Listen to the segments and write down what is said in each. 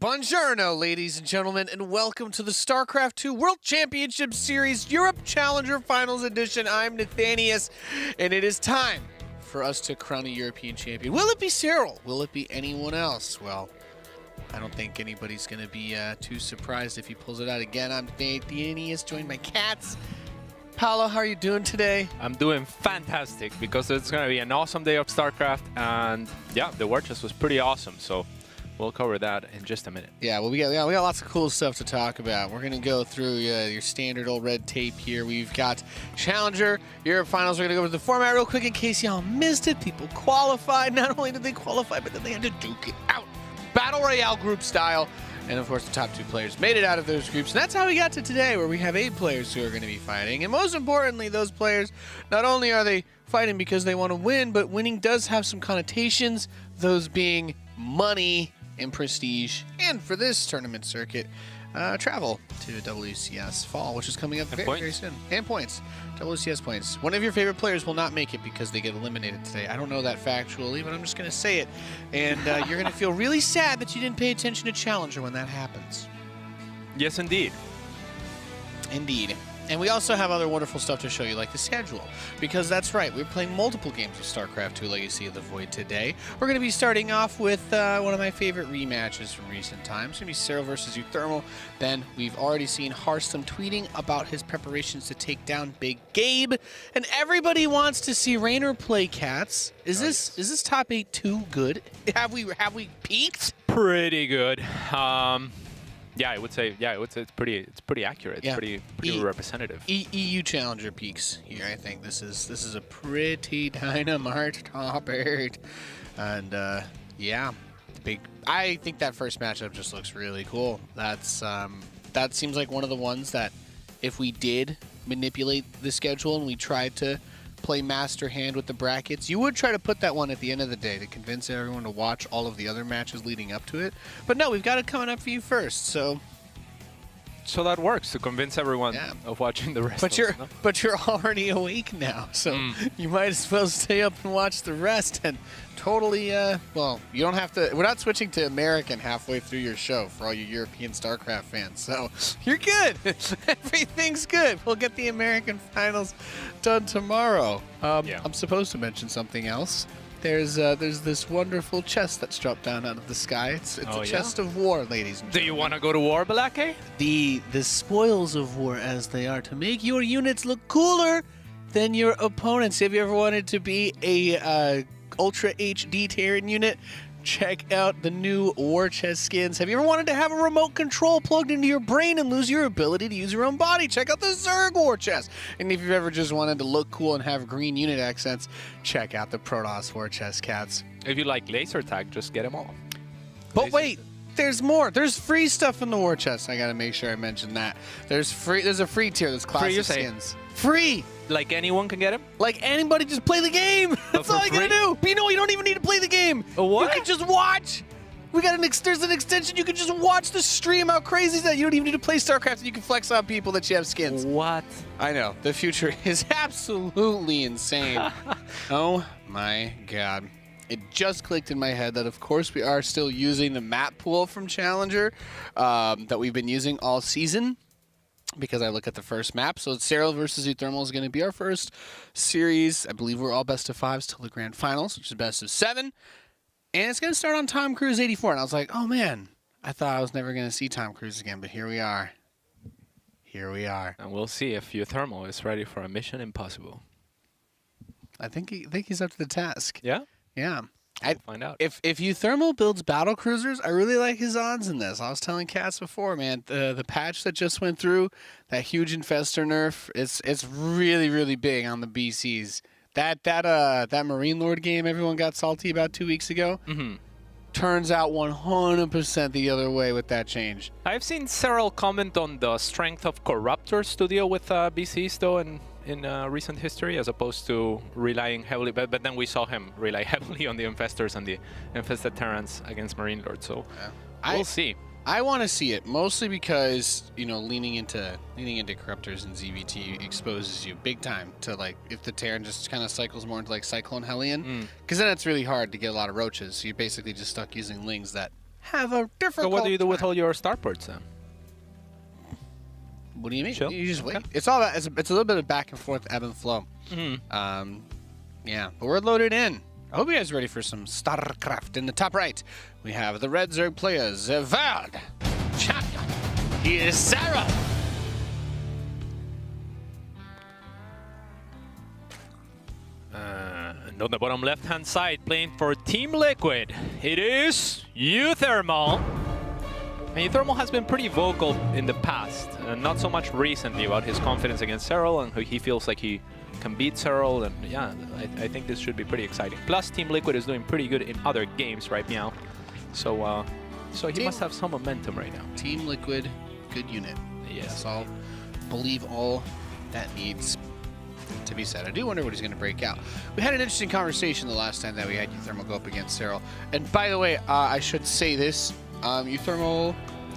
Buongiorno, ladies and gentlemen, and welcome to the StarCraft 2 World Championship Series Europe Challenger Finals Edition. I'm Nathanius, and it is time for us to crown a European champion. Will it be Serral? Will it be anyone else? Well, I don't think anybody's going to be too surprised if he pulls it out again. I'm Nathanius, joined by Cats. Paolo, how are you doing today? I'm doing fantastic because it's going to be an awesome day of StarCraft, and yeah, the war chest was pretty awesome, so we'll cover that in just a minute. Yeah, well, we got lots of cool stuff to talk about. We're going to go through your standard old red tape here. We've got Challenger, Europe Finals. We're going to go over the format real quick in case y'all missed it. People qualified. Not only did they qualify, but then they had to duke it out. Battle Royale group style. And, of course, the top two players made it out of those groups. And that's how we got to today, where we have 8 players who are going to be fighting. And most importantly, those players, not only are they fighting because they want to win, but winning does have some connotations, those being money and prestige. And for this tournament circuit, travel to WCS Fall, which is coming up very soon. And points. WCS points. One of your favorite players will not make it because they get eliminated today. I don't know that factually, but I'm just going to say it. And you're going to feel really sad that you didn't pay attention to Challenger when that happens. Yes, indeed. Indeed. And we also have other wonderful stuff to show you, like the schedule. Because that's right, we're playing multiple games of StarCraft 2 Legacy of the Void today. We're going to be starting off with one of my favorite rematches from recent times. It's going to be Serral versus uThermal. Then we've already seen Hearthstone tweeting about his preparations to take down Big Gabe. And everybody wants to see Raynor play Cats. Is this top 8 too good? Have we peaked? Pretty good. Yeah, I would say it's pretty accurate. It's pretty representative. EU Challenger peaks here. I think this is a pretty dynamite top 8, and yeah, I think that first matchup just looks really cool. That seems like one of the ones that if we did manipulate the schedule and we tried to play master hand with the brackets, you would try to put that one at the end of the day to convince everyone to watch all of the other matches leading up to it. But no, we've got it coming up for you first, so that works to convince everyone of watching the rest. But you're already awake now, so you might as well stay up and watch the rest. And totally, well, you don't have to. We're not switching to American halfway through your show for all you European StarCraft fans, so you're good. Everything's good. We'll get the American finals done tomorrow. I'm supposed to mention something else. There's this wonderful chest that's dropped down out of the sky. It's a chest of war, ladies and gentlemen. Do you want to go to war, Balake? The spoils of war, as they are, to make your units look cooler than your opponents. Have you ever wanted to be a Ultra HD Terran unit? Check out the new war chest skins. Have you ever wanted to have a remote control plugged into your brain and lose your ability to use your own body? Check out the Zerg war chest. And if you've ever just wanted to look cool and have green unit accents, check out the Protoss war chest, Cats. If you like laser tag, just get them all. But wait, there's more. There's free stuff in the war chest. I gotta make sure I mention that. There's a free tier. There's classic skins. Free. Like anyone can get them? Like anybody, just play the game. That's all you gotta do. But you know, you don't even need to play the game. What? You can just watch. There's an extension. You can just watch the stream. How crazy is that? You don't even need to play StarCraft, and you can flex on people that you have skins. What? I know. The future is absolutely insane. Oh my God. It just clicked in my head that, of course, we are still using the map pool from Challenger that we've been using all season. Because I look at the first map. So Serral versus uThermal is going to be our first series. I believe we're all best of 5s till the grand finals, which is best of 7. And it's going to start on Tom Cruise 84. And I was like, oh man, I thought I was never going to see Tom Cruise again, but here we are. Here we are. And we'll see if uThermal is ready for a Mission Impossible. I think he's up to the task. Yeah? Yeah. We'll find out. If uThermal builds battle cruisers, I really like his odds in this. I was telling Cats before, man, the patch that just went through, that huge infestor nerf, it's really, really big on the BCs. That Marine Lord game everyone got salty about 2 weeks ago turns out 100% the other way with that change. I've seen Serral comment on the strength of Corruptor Studio with BCs, though, in recent history, as opposed to relying heavily, but then we saw him rely heavily on the Infestors and the Infested Terrans against Marine Lord, so we'll see. I want to see it, mostly because, you know, leaning into Corruptors and ZvT exposes you big time to, like, if the Terran just kind of cycles more into, like, Cyclone Hellion, because then it's really hard to get a lot of roaches, so you're basically just stuck using Lings that have a difficult So what do you do with time. all your starports then? What do you mean? Chill? You just wait. Okay. It's all about, it's a little bit of back and forth, ebb and flow. Yeah, but we're loaded in. I hope you guys are ready for some STARCRAFT. In the top right, we have the Red Zerg player, Zerral. Champion, he is Serral. And on the bottom left-hand side, playing for Team Liquid, it is uThermal. And uThermal has been pretty vocal in the past, and not so much recently, about his confidence against Serral and how he feels like he can beat Serral. And yeah, I think this should be pretty exciting. Plus, Team Liquid is doing pretty good in other games right now, so he must have some momentum right now. Team Liquid, good unit. Yes. That's all. Believe all that needs to be said. I do wonder what he's going to break out. We had an interesting conversation the last time that we had uThermal go up against Serral. And by the way, I should say this. uThermal,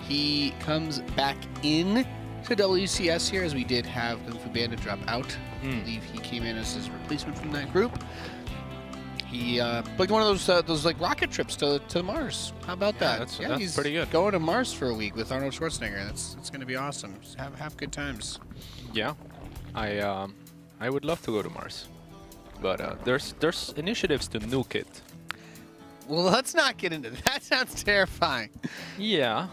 he comes back in to WCS here, as we did have Kung Fu Bandit drop out. I believe he came in as his replacement from that group. He booked one of those like rocket trips to Mars. How about that? That's he's pretty good. Going to Mars for a week with Arnold Schwarzenegger. That's going to be awesome. Just have good times. Yeah, I would love to go to Mars, but there's initiatives to nuke it. Well, let's not get into that. That sounds terrifying. Yeah,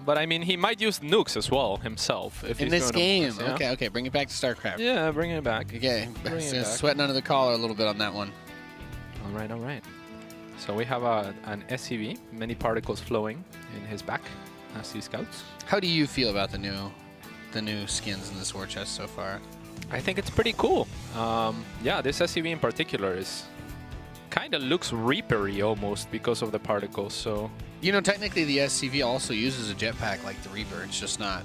but I mean, he might use nukes as well himself if In he's this going game. to Mars, yeah? Okay, bring it back to StarCraft. Yeah, bring it back. Okay, Bring it back. sweating under the collar a little bit on that one. All right. So we have an SCV, many particles flowing in his back as he scouts. How do you feel about the new skins in this war chest so far? I think it's pretty cool. Yeah, this SCV in particular is kind of looks Reaper-y almost because of the particles. So You know, technically the SCV also uses a jetpack like the Reaper. It's just not.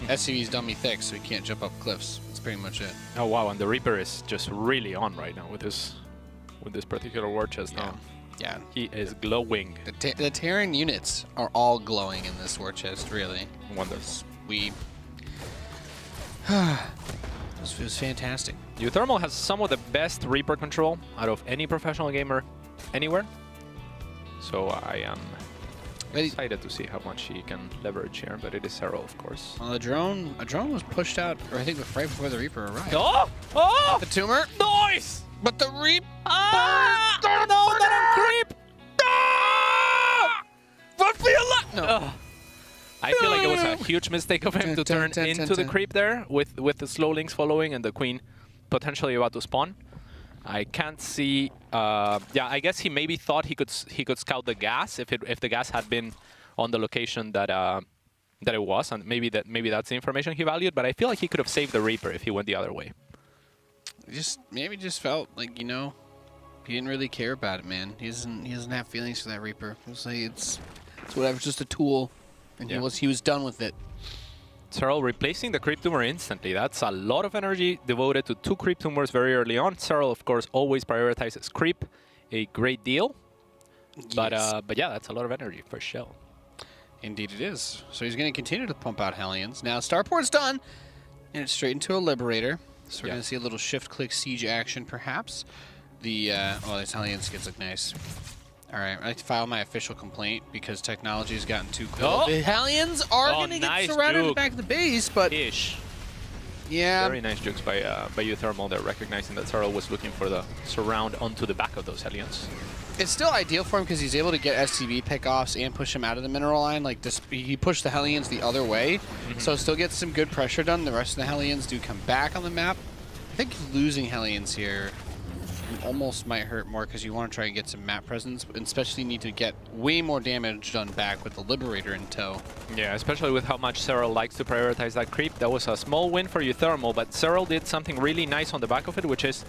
SCV's dummy thick, so he can't jump up cliffs. That's pretty much it. oh wow, and the Reaper is just really on right now with this particular war chest. Yeah. Yeah. He is glowing. The Terran units are all glowing in this war chest, really. Wonders. It was fantastic. uThermal has some of the best Reaper control out of any professional gamer anywhere. So I am excited to see how much he can leverage here, but it is Serral, of course. Well, a drone was pushed out, or I think right before the Reaper arrived. Oh! Oh! The tumor, Noise! but the Reaper. Ah! No, let him creep! Ah! What feel like? No. Ugh. I feel like it was a huge mistake of him to turn into the creep there with the slow links following and the queen potentially about to spawn. I can't see. Yeah, I guess he maybe thought he could scout the gas if the gas had been on the location that it was, and maybe that's the information he valued. But I feel like he could have saved the Reaper if he went the other way. Maybe just felt like, you know, he didn't really care about it, man. He doesn't have feelings for that Reaper. It's like it's whatever, it's just a tool, and Yeah. he was done with it. Serral replacing the creep tumor instantly. That's a lot of energy devoted to 2 creep tumors very early on. Serral, of course, always prioritizes creep a great deal. But Yes. but yeah, that's a lot of energy for sure. Indeed it is. So he's going to continue to pump out Hellions. Now Starport's done, and it's straight into a Liberator. So we're Yeah. going to see a little shift-click siege action, perhaps. These Hellion skins look nice. All right, I like to file my official complaint because technology has gotten too cool. Oh. The Hellions are Oh, going to get nice surrounded in the juke. back of the base, but Ish. yeah, Very nice jukes by uThermal there, recognizing that Serral was looking for the surround onto the back of those Hellions. it's still ideal for him because he's able to get SCV pickoffs and push him out of the mineral line. Like he pushed the Hellions the other way, so still gets some good pressure done. The rest of the Hellions do come back on the map. I think losing Hellions here almost might hurt more because you want to try and get some map presence, and especially need to get way more damage done back with the Liberator in tow. Yeah, especially with how much Serral likes to prioritize that creep. That was a small win for uThermal, but Serral did something really nice on the back of it, which is,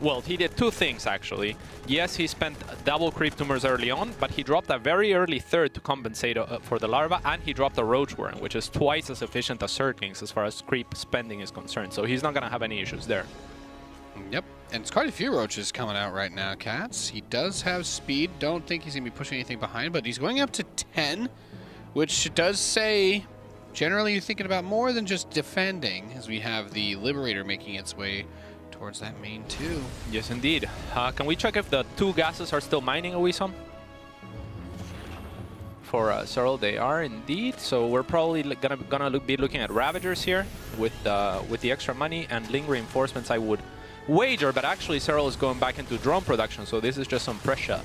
well, he did 2 things actually. Yes, he spent double creep tumors early on, but he dropped a very early third to compensate for the larva, and he dropped a roach worm, which is twice as efficient as Zerglings as far as creep spending is concerned. So he's not going to have any issues there. Yep, and it's quite a few roaches coming out right now, Cats. He does have speed. Don't think he's going to be pushing anything behind, but he's going up to 10, which does say generally you're thinking about more than just defending, as we have the Liberator making its way towards that main 2. Yes, indeed. Can we check if the 2 gases are still mining, Oisom? for Serral. They are indeed. So we're probably gonna be looking at Ravagers here with the extra money and Ling reinforcements, I would wager. But actually, Serral is going back into drone production, so this is just some pressure.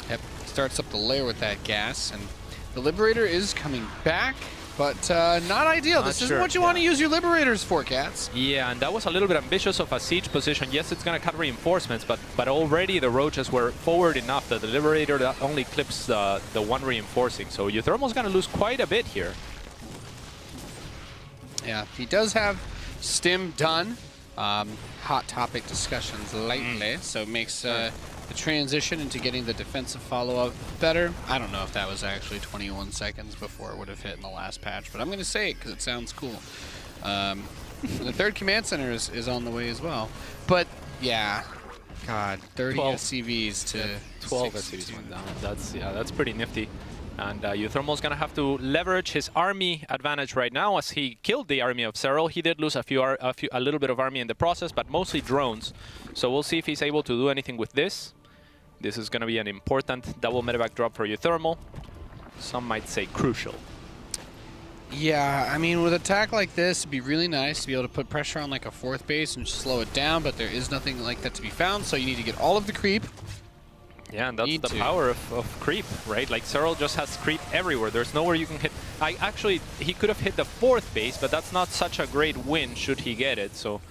Yep, starts up the layer with that gas, and the Liberator is coming back, but not ideal. This isn't what you want to use your Liberators for, Cats. Yeah, and that was a little bit ambitious of a siege position. Yes, it's going to cut reinforcements, but already the Roaches were forward enough that the Liberator only clips the one reinforcing. So uThermal's going to lose quite a bit here. Yeah, he does have Stim done. Hot topic discussions lately, so it makes the transition into getting the defensive follow-up better. I don't know if that was actually 21 seconds before it would have hit in the last patch, but I'm going to say it because it sounds cool. The third command center is on the way as well. But yeah, God, 30 SCVs to 12 SCVs went down. That's pretty nifty. And uThermal's going to have to leverage his army advantage right now as he killed the army of Serral. He did lose a little bit of army in the process, but mostly drones. So we'll see if he's able to do anything with this. This is going to be an important double medevac drop for uThermal. Some might say crucial. Yeah, I mean, with an attack like this, it'd be really nice to be able to put pressure on like a fourth base and slow it down, but there is nothing like that to be found, so you need to get all of the creep. Yeah, and that's the power of creep, right? Like, Serral just has creep everywhere. There's nowhere you can hit. Actually, he could have hit the fourth base, but that's not such a great win should he get it. So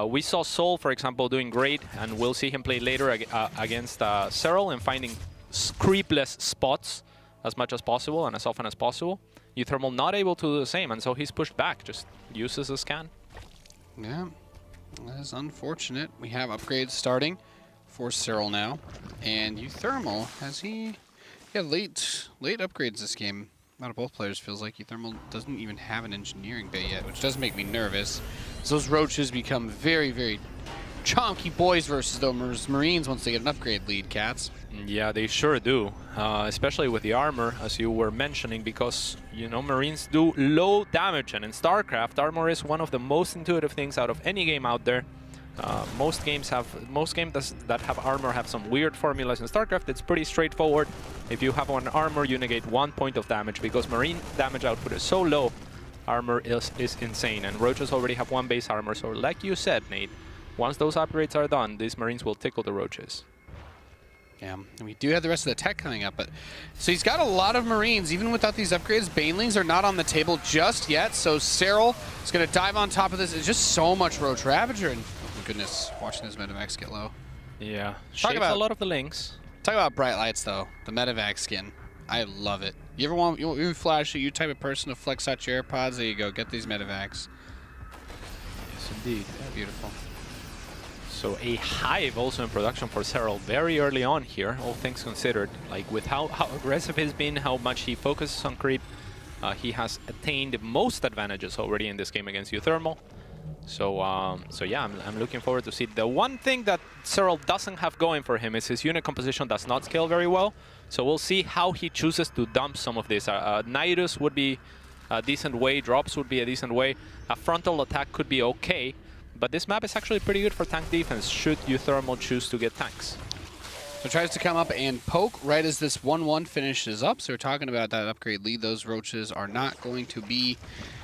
we saw Sol, for example, doing great, and we'll see him play later against Serral and finding creepless spots as much as possible and as often as possible. uThermal not able to do the same, and so he's pushed back, just uses a scan. Yeah, that is unfortunate. We have upgrades starting for Serral now, and uThermal late upgrades this game. Out of both players, feels like uThermal doesn't even have an engineering bay yet, which does make me nervous. So those Roaches become very, very chonky boys versus those Marines once they get an upgrade lead, Cats. Yeah, they sure do, especially with the armor, as you were mentioning, because, you know, Marines do low damage, and in StarCraft, armor is one of the most intuitive things out of any game out there. Most games that have armor have some weird formulas. In StarCraft, it's pretty straightforward. If you have one armor, you negate 1 point of damage. Because Marine damage output is so low, armor is insane. And Roaches already have 1 base armor, so like you said, Nate, once those upgrades are done, these Marines will tickle the Roaches. Yeah, and we do have the rest of the tech coming up, but so he's got a lot of Marines. Even without these upgrades, Banelings are not on the table just yet, so Serral is going to dive on top of this. It's just so much Roach Ravager, and goodness, watching his medevacs get low. Yeah, shapes a lot of the links. Talk about bright lights, though. The medevac skin, I love it. You ever flash it? You type of person to flex out your AirPods? There you go. Get these medevacs. Yes, indeed. Yeah, beautiful. So a hive also in production for Serral very early on here, all things considered. Like, with how aggressive he's been, how much he focuses on creep, he has attained most advantages already in this game against uThermal. So yeah, I'm looking forward to see. The one thing that Serral doesn't have going for him is his unit composition does not scale very well. So we'll see how he chooses to dump some of this. Nidus would be a decent way, drops would be a decent way. A frontal attack could be okay, but this map is actually pretty good for tank defense should uThermal choose to get tanks. So tries to come up and poke right as this 1-1 finishes up. So we're talking about that upgrade lead. Those Roaches are not going to be...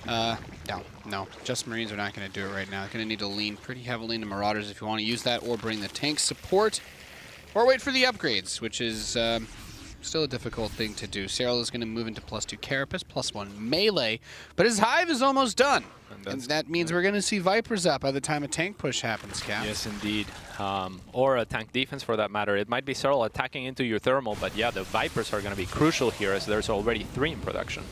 no, just Marines are not going to do it right now. Going to need to lean pretty heavily into Marauders if you want to use that, or bring the tank support, or wait for the upgrades, which is still a difficult thing to do. Serral is going to move into +2 Carapace, +1 melee, but his Hive is almost done. And that means we're going to see Vipers up by the time a tank push happens, Cap. Yes, indeed. Or a tank defense, for that matter. It might be Serral attacking into uThermal, but yeah, the Vipers are going to be crucial here, as there's already 3 in production.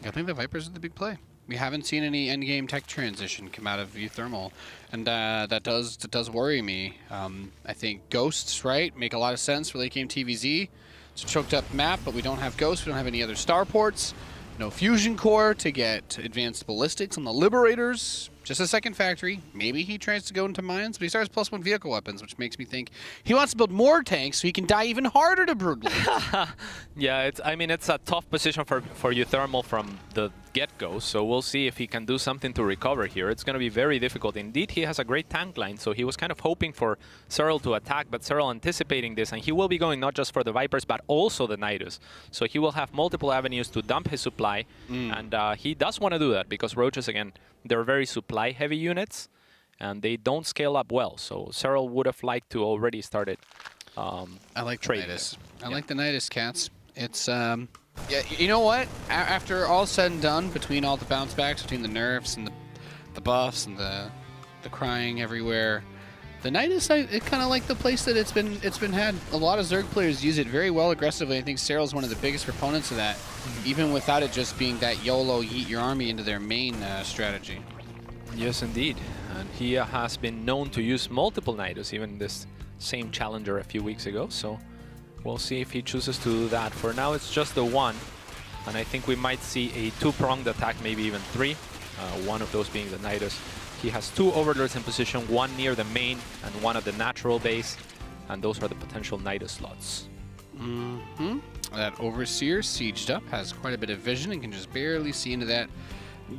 I think the Vipers are the big play. We haven't seen any endgame tech transition come out of uThermal, and that does worry me. I think Ghosts, right, make a lot of sense for late game TVZ. It's a choked up map, but we don't have Ghosts. We don't have any other starports. No fusion core to get advanced ballistics on the Liberators. Just a second factory. Maybe he tries to go into mines, but he starts +1 vehicle weapons, which makes me think he wants to build more tanks so he can die even harder to Broodlings. Yeah, I mean, it's a tough position for uThermal from the get-go, so we'll see if he can do something to recover here. It's going to be very difficult. Indeed, he has a great tank line, so he was kind of hoping for Serral to attack, but Serral anticipating this, and he will be going not just for the Vipers, but also the Nidus. So he will have multiple avenues to dump his supply, and he does want to do that, because Roaches, again, they're very supply-heavy units, and they don't scale up well. So Serral would have liked to already started I like the trading Nidus. there. I like the Nidus, cats. It's, yeah, you know what? After all said and done, between all the bounce backs, between the nerfs and the buffs and the crying everywhere, the Nidus, it kind of like the place that it's been had. A lot of Zerg players use it very well aggressively. I think Serral's one of the biggest proponents of that, even without it just being that YOLO yeet your army into their main strategy. Yes, indeed. And he has been known to use multiple Nidus, even this same Challenger a few weeks ago. So we'll see if he chooses to do that. For now, it's just the one. And I think we might see a two-pronged attack, maybe even three. One of those being the Nidus. He has two Overlords in position, one near the main and one at the natural base. And those are the potential Nidus slots. That Overseer sieged up, has quite a bit of vision and can just barely see into that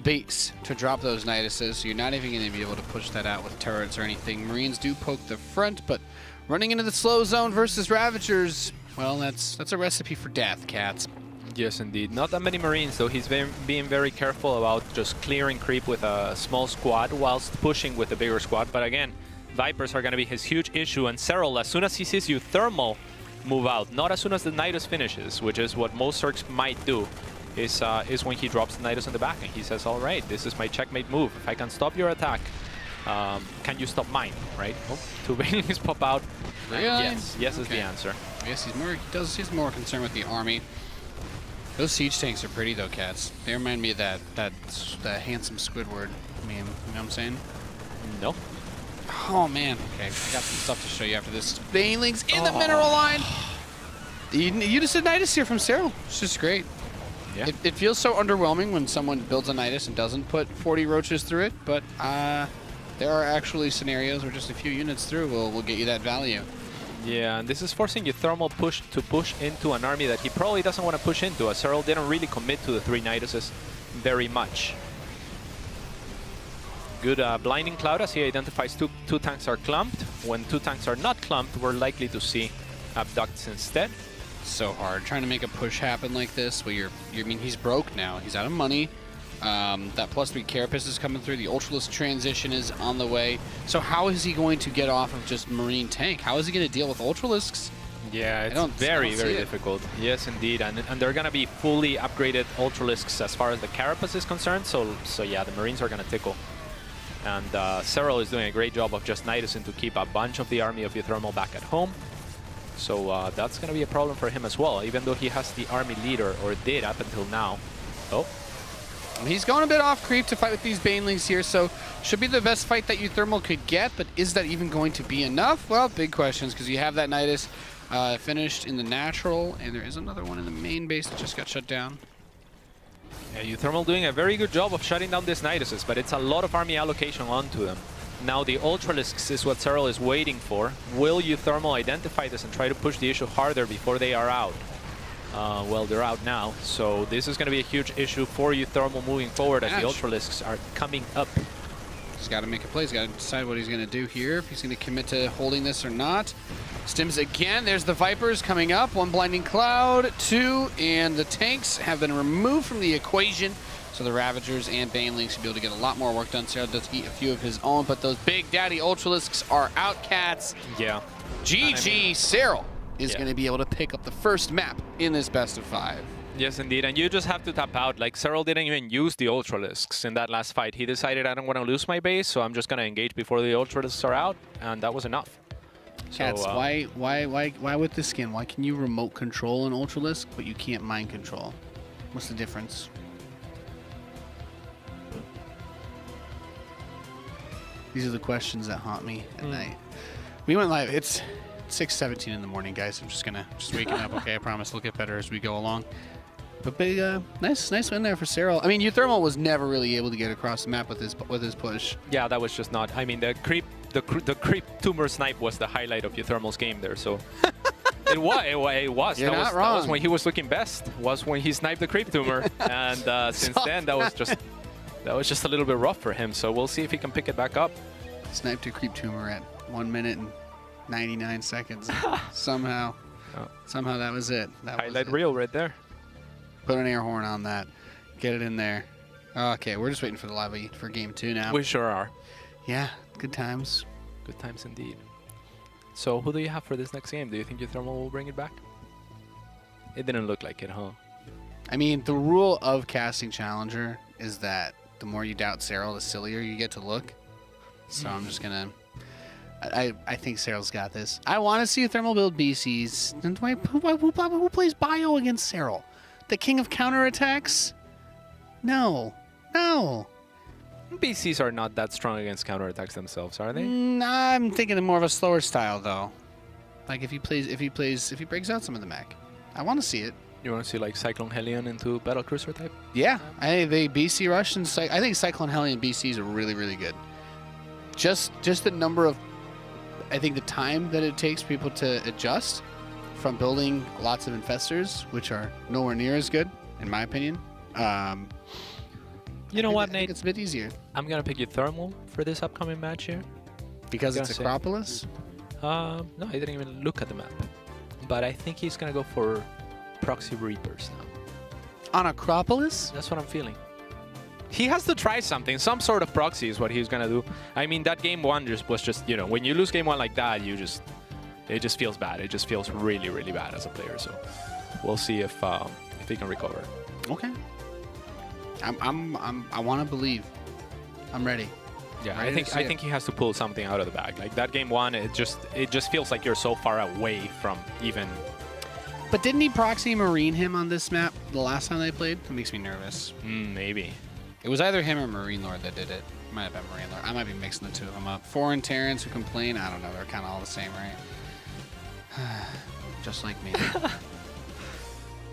base to drop those Niduses, so you're not even going to be able to push that out with turrets or anything. Marines do poke the front, but running into the slow zone versus Ravagers, well, that's a recipe for death, cats. Yes, indeed. Not that many Marines, though. He's being very careful about just clearing creep with a small squad whilst pushing with a bigger squad. But again, Vipers are going to be his huge issue, and Serral, as soon as he sees uThermal move out, not as soon as the Nidus finishes, which is what most Zergs might do, is when he drops the Nidus in the back and he says, all right, this is my checkmate move. If I can stop your attack, can you stop mine, right? Oh, two Banelings pop out. Really? Yes is the answer. I guess he's more concerned with the army. Those siege tanks are pretty though, cats. They remind me of that handsome Squidward meme. You know what I'm saying? No. Oh man. Okay, I got some stuff to show you after this. Banelings in the mineral line. You just did Nidus here from Serral. It's just great. Yeah. It feels so underwhelming when someone builds a Nidus and doesn't put 40 Roaches through it, but there are actually scenarios where just a few units through will get you that value. Yeah, and this is forcing uThermal to push into an army that he probably doesn't want to push into, as Serral didn't really commit to the three Niduses very much. Good Blinding Cloud as he identifies two tanks are clumped. When two tanks are not clumped, we're likely to see abducts instead. So hard trying to make a push happen like this. Well, I mean, he's broke now. He's out of money. That +3 Carapace is coming through. The Ultralisk transition is on the way. So how is he going to get off of just Marine tank? How is he going to deal with Ultralisks? Yeah, it's very difficult. Yes, indeed. And they're going to be fully upgraded Ultralisks as far as the Carapace is concerned. So yeah, the Marines are going to tickle. And Serral is doing a great job of just Nidusing to keep a bunch of the army of uThermal back at home. So that's going to be a problem for him as well, even though he has the army leader, or did up until now. Oh. He's going a bit off creep to fight with these Banelings here, so should be the best fight that uThermal could get, but is that even going to be enough? Well, big questions, because you have that Nidus finished in the natural, and there is another one in the main base that just got shut down. Yeah, uThermal doing a very good job of shutting down these Niduses, but it's a lot of army allocation onto them. Now the Ultralisks is what Serral is waiting for. Will uThermal identify this and try to push the issue harder before they are out? Well, they're out now, so this is going to be a huge issue for uThermal moving forward as the Ultralisks are coming up. He's got to make a play. He's got to decide what he's going to do here, if he's going to commit to holding this or not. Stims again. There's the Vipers coming up. One Blinding Cloud, two, and the tanks have been removed from the equation. So the Ravagers and Banelings should be able to get a lot more work done. Serral does eat a few of his own, but those big daddy Ultralisks are out, cats. Yeah. GG, Serral is going to be able to pick up the first map in this best of 5. Yes, indeed, and you just have to tap out. Like, Serral didn't even use the Ultralisks in that last fight. He decided, I don't want to lose my base, so I'm just going to engage before the Ultralisks are out, and that was enough. Cats, so, why with this skin? Why can you remote control an Ultralisk, but you can't mind control? What's the difference? These are the questions that haunt me at night. We went live. It's 6:17 in the morning, guys. I'm just waking up. Okay, I promise it'll get better as we go along. But big, nice win there for Serral. I mean, uThermal was never really able to get across the map with his push. Yeah, that was just not. I mean, the creep tumor snipe was the highlight of uThermal's game there. So It was. You're That not was wrong. when he was looking best. Was when he sniped the creep tumor, and since then that was just a little bit rough for him. So we'll see if he can pick it back up. Sniped a creep tumor at 1 minute and 99 seconds. Somehow that was it. That was Highlight it. reel right there. Put an air horn on that. Get it in there. Okay, we're just waiting for the lobby for game 2 now. We sure are. Yeah, good times. Good times indeed. So who do you have for this next game? Do you think uThermal will bring it back? It didn't look like it, huh? I mean, the rule of casting Challenger is that the more you doubt Serral, the sillier you get to look. So I'm just gonna. I think Serral's got this. I want to see uThermal build BCs. And who plays Bio against Serral? The king of counterattacks? No. BCs are not that strong against counterattacks themselves, are they? I'm thinking of more of a slower style though. Like if he breaks out some of the mech. I want to see it. You want to see like Cyclone Hellion into Battle Cruiser type? Yeah, they BC rush and I think Cyclone Hellion BCs are really, really good. Just the number of, I think the time that it takes people to adjust from building lots of infestors, which are nowhere near as good, in my opinion. You know what, I think Nate? it's a bit easier. I'm gonna pick uThermal for this upcoming match here. Because Gonna it's say- Acropolis? No, I didn't even look at the map. But I think he's gonna go for Proxy Reapers now. On Acropolis? That's what I'm feeling. He has to try something. Some sort of proxy is what he's gonna do. I mean, that game 1 was just, you know, when you lose game 1 like that, it just feels bad. It just feels really, really bad as a player. So we'll see if he can recover. Okay. I want to believe. I'm ready. Yeah, Ready to see I it. think he has to pull something out of the bag. Like that game 1, it just feels like you're so far away from even. But didn't he proxy Marine him on this map the last time they played? That makes me nervous. Maybe. It was either him or Marine Lord that did it. Might have been Marine Lord. I might be mixing the two of them up. Foreign Terrans who complain. I don't know. They're kind of all the same, right? Just like me.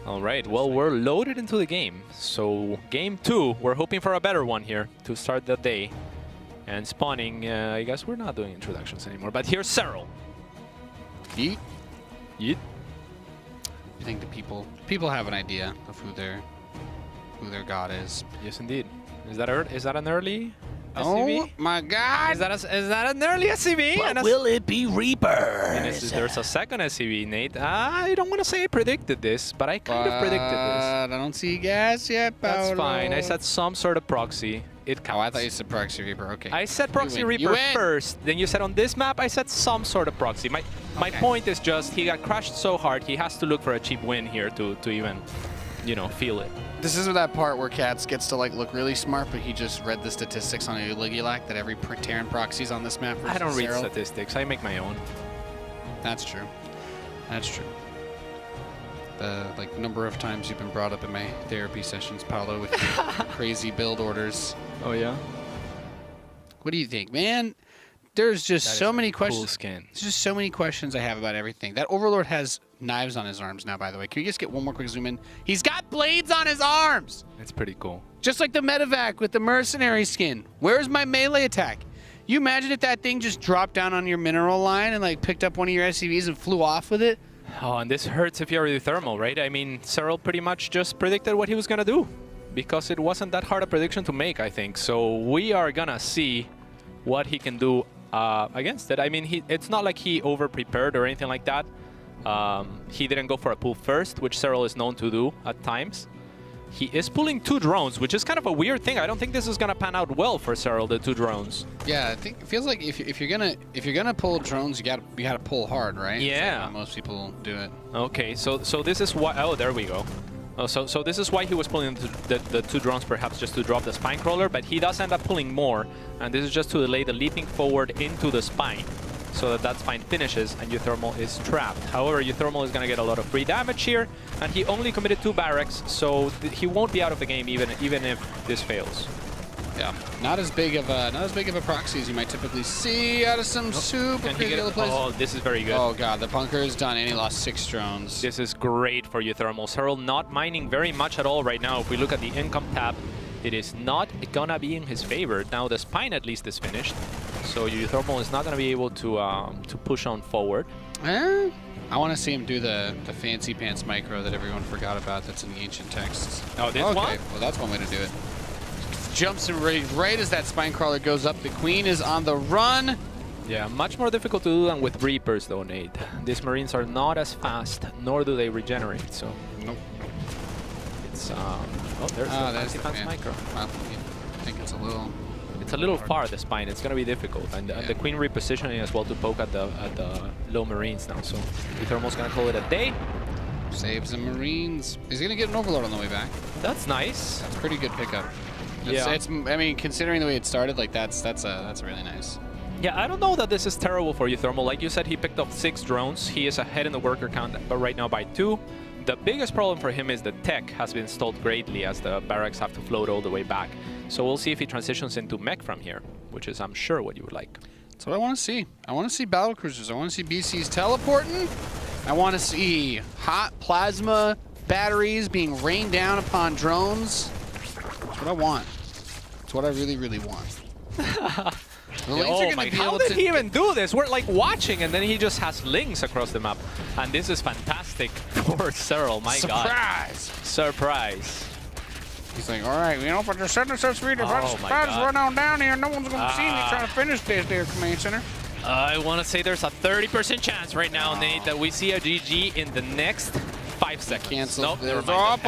All right. Well, we're loaded into the game. So game 2, we're hoping for a better one here to start the day. And spawning, I guess we're not doing introductions anymore. But here's Serral. Yeet. Yeet. I think the people have an idea of who their god is. Yes, indeed. Is that an early SCV? Oh my God! Is that an early SCV? But will it be Reaper? And there's a second SCV, Nate. I don't want to say I predicted this, but I kind of predicted this. I don't see gas yet, Paolo. That's fine. I said some sort of proxy. It counts. Oh, I thought you said Proxy Reaper. Okay. I said Proxy win. You Reaper win. first. Then you said on this map, I said some sort of proxy. My Okay. point is just he got crushed so hard, he has to look for a cheap win here to even, you know, feel it. This is that part where Cats gets to like look really smart, but he just read the statistics on Uligulac that every Terran proxy's on this map. I don't versus read Serral. statistics. I make my own. That's true. That's true. The like number of times you've been brought up in my therapy sessions, Paolo, with your crazy build orders. Oh yeah. What do you think, man? There's just so many questions. Cool skin. There's just so many questions I have about everything. That Overlord has knives on his arms now, by the way. Can we just get one more quick zoom in? He's got blades on his arms! It's pretty cool. Just like the Medevac with the mercenary skin. Where's my melee attack? You imagine if that thing just dropped down on your mineral line and like picked up one of your SCVs and flew off with it? Oh, and this hurts if you're uThermal, right? I mean, Serral pretty much just predicted what he was gonna do because it wasn't that hard a prediction to make, I think. So we are gonna see what he can do against it. I mean, it's not like he over-prepared or anything like that. He didn't go for a pull first, which Serral is known to do at times. He is pulling 2 drones, which is kind of a weird thing. I don't think this is gonna pan out well for Serral, the 2 drones. Yeah, I think it feels like if you're gonna pull drones, you gotta pull hard, right? It's Yeah. like how most people do it. Okay, so this is why. Oh, there we go. Oh, so this is why he was pulling the 2 drones, perhaps just to drop the spine crawler, but he does end up pulling more, and this is just to delay the leaping forward into the spine, so that spine finishes and uThermal is trapped. However, uThermal is going to get a lot of free damage here, and he only committed 2 barracks, so he won't be out of the game even if this fails. Yeah, not as big of a proxy as you might typically see out of some super Can he crazy get other it? places. Oh, this is very good. Oh god, the bunker is done and he lost 6 drones. This is great for uThermal. Serral not mining very much at all right now. If we look at the income tab, it is not gonna be in his favor. Now the spine at least is finished, so uThermal is not gonna be able to push on forward. I I want to see him do the fancy pants micro that everyone forgot about that's in the ancient texts. Oh, this okay. one? Well, that's one way to do it. Jumps in right as that spine crawler goes up. The queen is on the run. Yeah, much more difficult to do than with Reapers, though, Nate. These Marines are not as fast, nor do they regenerate, so... Nope. It's, oh, there's the fancy pants micro. Well, I think it's a little... It's a little far, the spine. It's going to be difficult. And the queen repositioning as well to poke at the low Marines now. So uThermal's going to call it a day. Saves the Marines. He's going to get an overload on the way back. That's nice. That's a pretty good pickup. Yeah. I mean, considering the way it started, like that's really nice. Yeah, I don't know that this is terrible for uThermal. Like you said, he picked up 6 drones. He is ahead in the worker count, but right now by 2. The biggest problem for him is the tech has been stalled greatly as the barracks have to float all the way back. So we'll see if he transitions into mech from here, which is, I'm sure, what you would like. That's what I want to see. I want to see battle cruisers. I want to see BCs teleporting. I want to see hot plasma batteries being rained down upon drones. That's what I want. That's what I really, really want. Oh my, how did he even do this? We're like watching, and then he just has links across the map. And this is fantastic for Serral, my God. Surprise! Surprise. He's like, all right, you know, if I just set this up speed, if I just run on down here, no one's going to see me trying to finish this there, Command Center. I want to say there's a 30% chance right now, Nate, that we see a GG in the next 5 seconds. Cancel. Nope, never mind.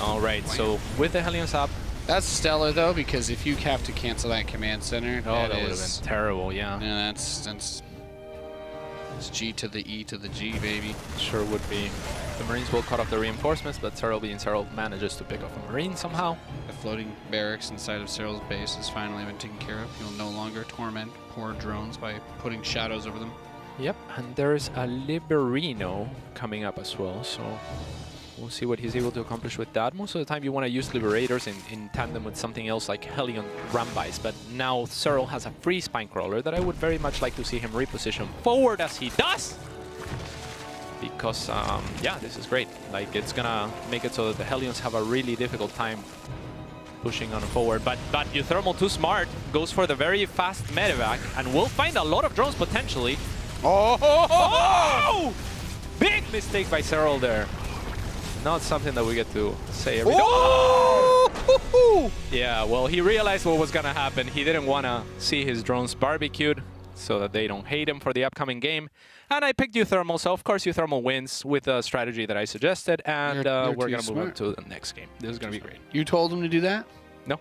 All right, so with the Hellions up. That's stellar, though, because if you have to cancel that Command Center, that would have been terrible, yeah. Yeah, that's G to the E to the G, baby. Sure would be. The Marines will cut off the reinforcements, but Serral being Serral manages to pick off a Marine somehow. The floating barracks inside of Serral's base has finally been taken care of. He'll no longer torment poor drones by putting shadows over them. Yep, and there's a Liberino coming up as well, so we'll see what he's able to accomplish with that. Most of the time you want to use Liberators in tandem with something else like Hellion Rambis, but now Serral has a free spine crawler that I would very much like to see him reposition forward as he does. Because, yeah, this is great. Like, it's gonna make it so that the Hellions have a really difficult time pushing on forward. But uThermal, too smart, goes for the very fast medevac, and will find a lot of drones potentially. Oh! Big mistake by Serral there. Not something that we get to say every day. Oh! Yeah, well, he realized what was gonna happen. He didn't want to see his drones barbecued so that they don't hate him for the upcoming game. And I picked uThermal, so of course uThermal wins with the strategy that I suggested, and we're going to move on to the next game. This is going to be great. You told him to do that? No.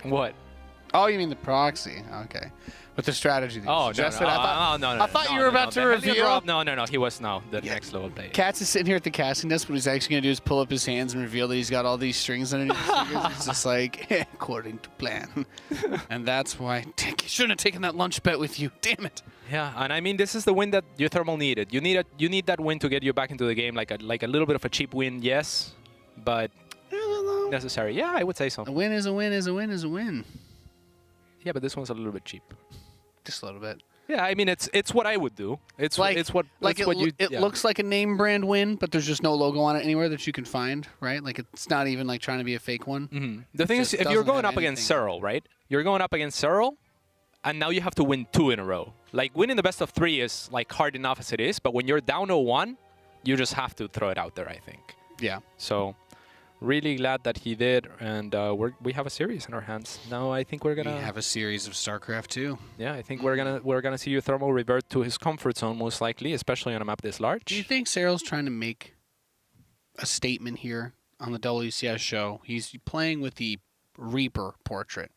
What? Oh, you mean the proxy. Okay. With the strategy that you suggested. No. I thought you were about to reveal. No. He was the next level player. Katz is sitting here at the casting desk. What he's actually going to do is pull up his hands and reveal that he's got all these strings underneath his fingers. It's just like, according to plan. And that's why you shouldn't have taken that lunch bet with you. Damn it. Yeah, and I mean, this is the win that uThermal needed. You need that win to get you back into the game, like a little bit of a cheap win, yes, but necessary. Yeah, I would say so. A win is a win is a win is a win. Yeah, but this one's a little bit cheap. Just a little bit. Yeah, I mean, it's what I would do. It looks like a name brand win, but there's just no logo on it anywhere that you can find, right? Like it's not even like trying to be a fake one. Mm-hmm. The thing is, if you're going up against Serral, right? You're going up against Serral, and now you have to win 2 in a row. Like winning the best of 3 is like hard enough as it is, but when you're down 0-1, you just have to throw it out there, I think. Yeah. So really glad that he did, and we have a series in our hands. Now I think we're gonna have a series of StarCraft too. Yeah, I think we're gonna see uThermal revert to his comfort zone most likely, especially on a map this large. Do you think Serral's trying to make a statement here on the WCS show? He's playing with the Reaper portrait.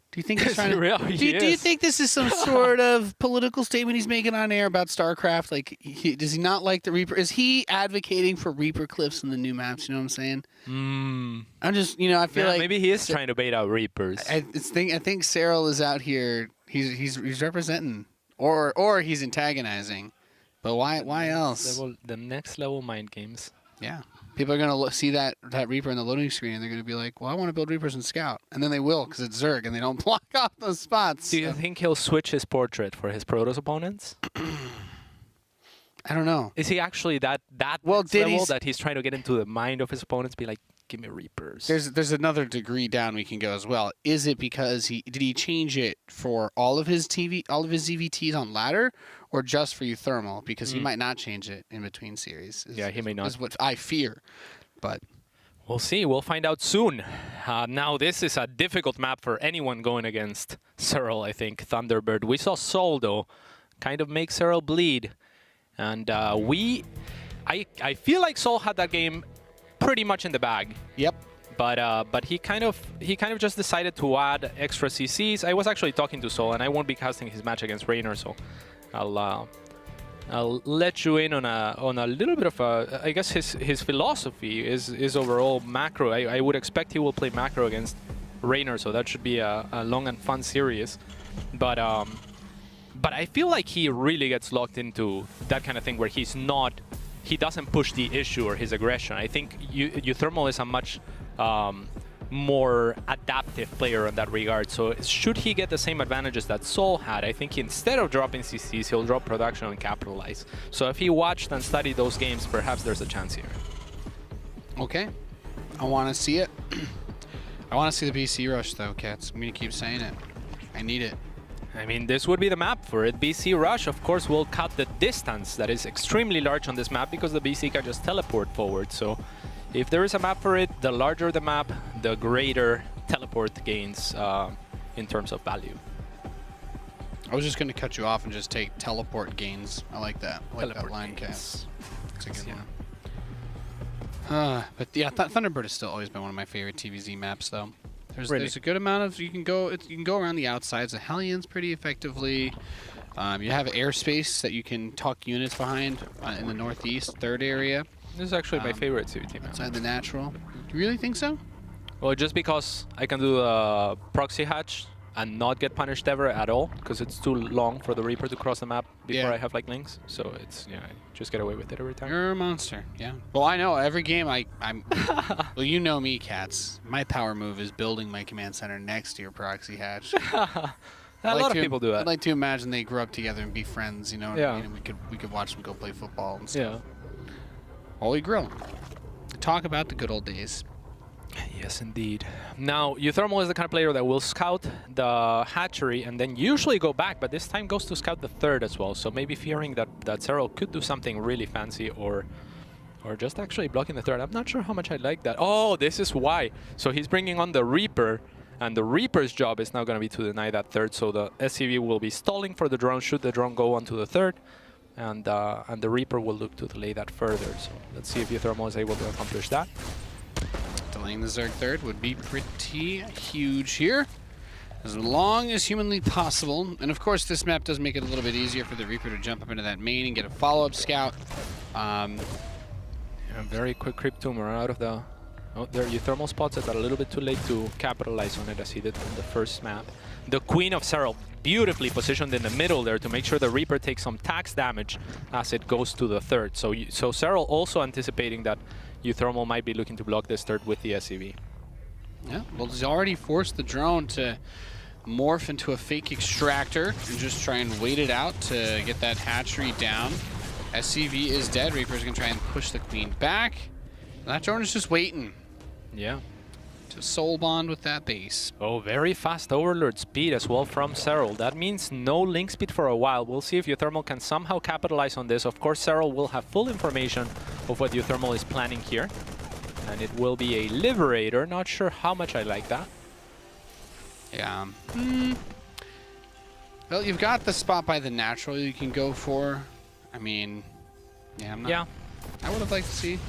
Do you think he's trying to? Do you think this is some sort of political statement he's making on air about StarCraft? Like, does he not like the Reaper? Is he advocating for Reaper cliffs in the new maps? You know what I'm saying? I'm just, I feel like maybe he is trying to bait out Reapers. I think Serral is out here. He's representing, or he's antagonizing. But why else? The next level mind games. Yeah. People are going to see that Reaper in the loading screen, and they're going to be like, well, I want to build Reapers in Scout. And then they will, because it's Zerg, and they don't block off those spots. Do you think he'll switch his portrait for his Protoss opponents? I don't know. Is he actually that level that he's trying to get into the mind of his opponents? Be like, Give me Reapers. There's another degree down we can go as well. Is it because did he change it for all of his ZvTs on ladder, or just for uThermal? Because he might not change it in between series. He may not. Is what I fear, but we'll see. We'll find out soon. Now this is a difficult map for anyone going against Serral. I think Thunderbird. We saw Sol though, kind of make Serral bleed, and I feel like Sol had that game pretty much in the bag. Yep. But he kind of just decided to add extra CCs. I was actually talking to Sol, and I won't be casting his match against Raynor, so I'll let you in on a little bit of I guess his philosophy is overall macro. I would expect he will play macro against Raynor, so that should be a long and fun series. But I feel like he really gets locked into that kind of thing where he doesn't push the issue or his aggression. I think uThermal is a much more adaptive player in that regard. So should he get the same advantages that Sol had, I think instead of dropping CCs, he'll drop production and capitalize. So if he watched and studied those games, perhaps there's a chance here. Okay. I want to see it. I want to see the BC rush though, Cats. I'm going to keep saying it. I need it. I mean, this would be the map for it. BC Rush, of course, will cut the distance that is extremely large on this map because the BC can just teleport forward. So if there is a map for it, the larger the map, the greater teleport gains in terms of value. I was just going to cut you off and just take teleport gains. I like that. I like that line, Cats. It's a good one. But yeah, Thunderbird has still always been one of my favorite TVZ maps, though. There's a good amount of you can go around the outsides. The Hellions pretty effectively. You have airspace that you can tuck units behind in the northeast third area. This is actually my favorite ZvT map. Outside the natural. Do you really think so? Well, just because I can do the proxy hatch and not get punished ever at all, because it's too long for the Reaper to cross the map before I have like links. So it's I just get away with it every time. You're a monster, yeah. Well, I know every game I'm. Well, you know me, Cats. My power move is building my command center next to your proxy hatch. A lot of people do that. I'd like to imagine they grew up together and be friends. You know what I mean? And we could watch them go play football and stuff. Yeah. Holy Grill. Talk about the good old days. Yes, indeed. Now, uThermal is the kind of player that will scout the hatchery and then usually go back, but this time goes to scout the third as well. So maybe fearing that Serral could do something really fancy or just actually blocking the third. I'm not sure how much I like that. Oh, this is why. So he's bringing on the Reaper, and the Reaper's job is now going to be to deny that third. So the SCV will be stalling for the drone, should the drone go onto the third, and the Reaper will look to delay that further. So let's see if uThermal is able to accomplish that. Delaying the Zerg third would be pretty huge here, as long as humanly possible. And of course, this map does make it a little bit easier for the Reaper to jump up into that main and get a follow-up scout. A very quick creep tumor out of the... Oh, there uThermal spots it, but a little bit too late to capitalize on it as he did on the first map. The Queen of Serral beautifully positioned in the middle there to make sure the Reaper takes some tax damage as it goes to the third. So Serral also anticipating that uThermal might be looking to block this third with the SCV. Yeah, well, he's already forced the drone to morph into a fake extractor and just try and wait it out to get that hatchery down. SCV is dead. Reaper's gonna try and push the Queen back. That drone is just waiting. Yeah. To soul bond with that base. Oh, very fast Overlord speed as well from Serral. That means no link speed for a while. We'll see if uThermal can somehow capitalize on this. Of course, Serral will have full information of what uThermal is planning here. And it will be a Liberator. Not sure how much I like that. Yeah. Well, you've got the spot by the natural you can go for. I mean, yeah, I'm not... Yeah. I would have liked to see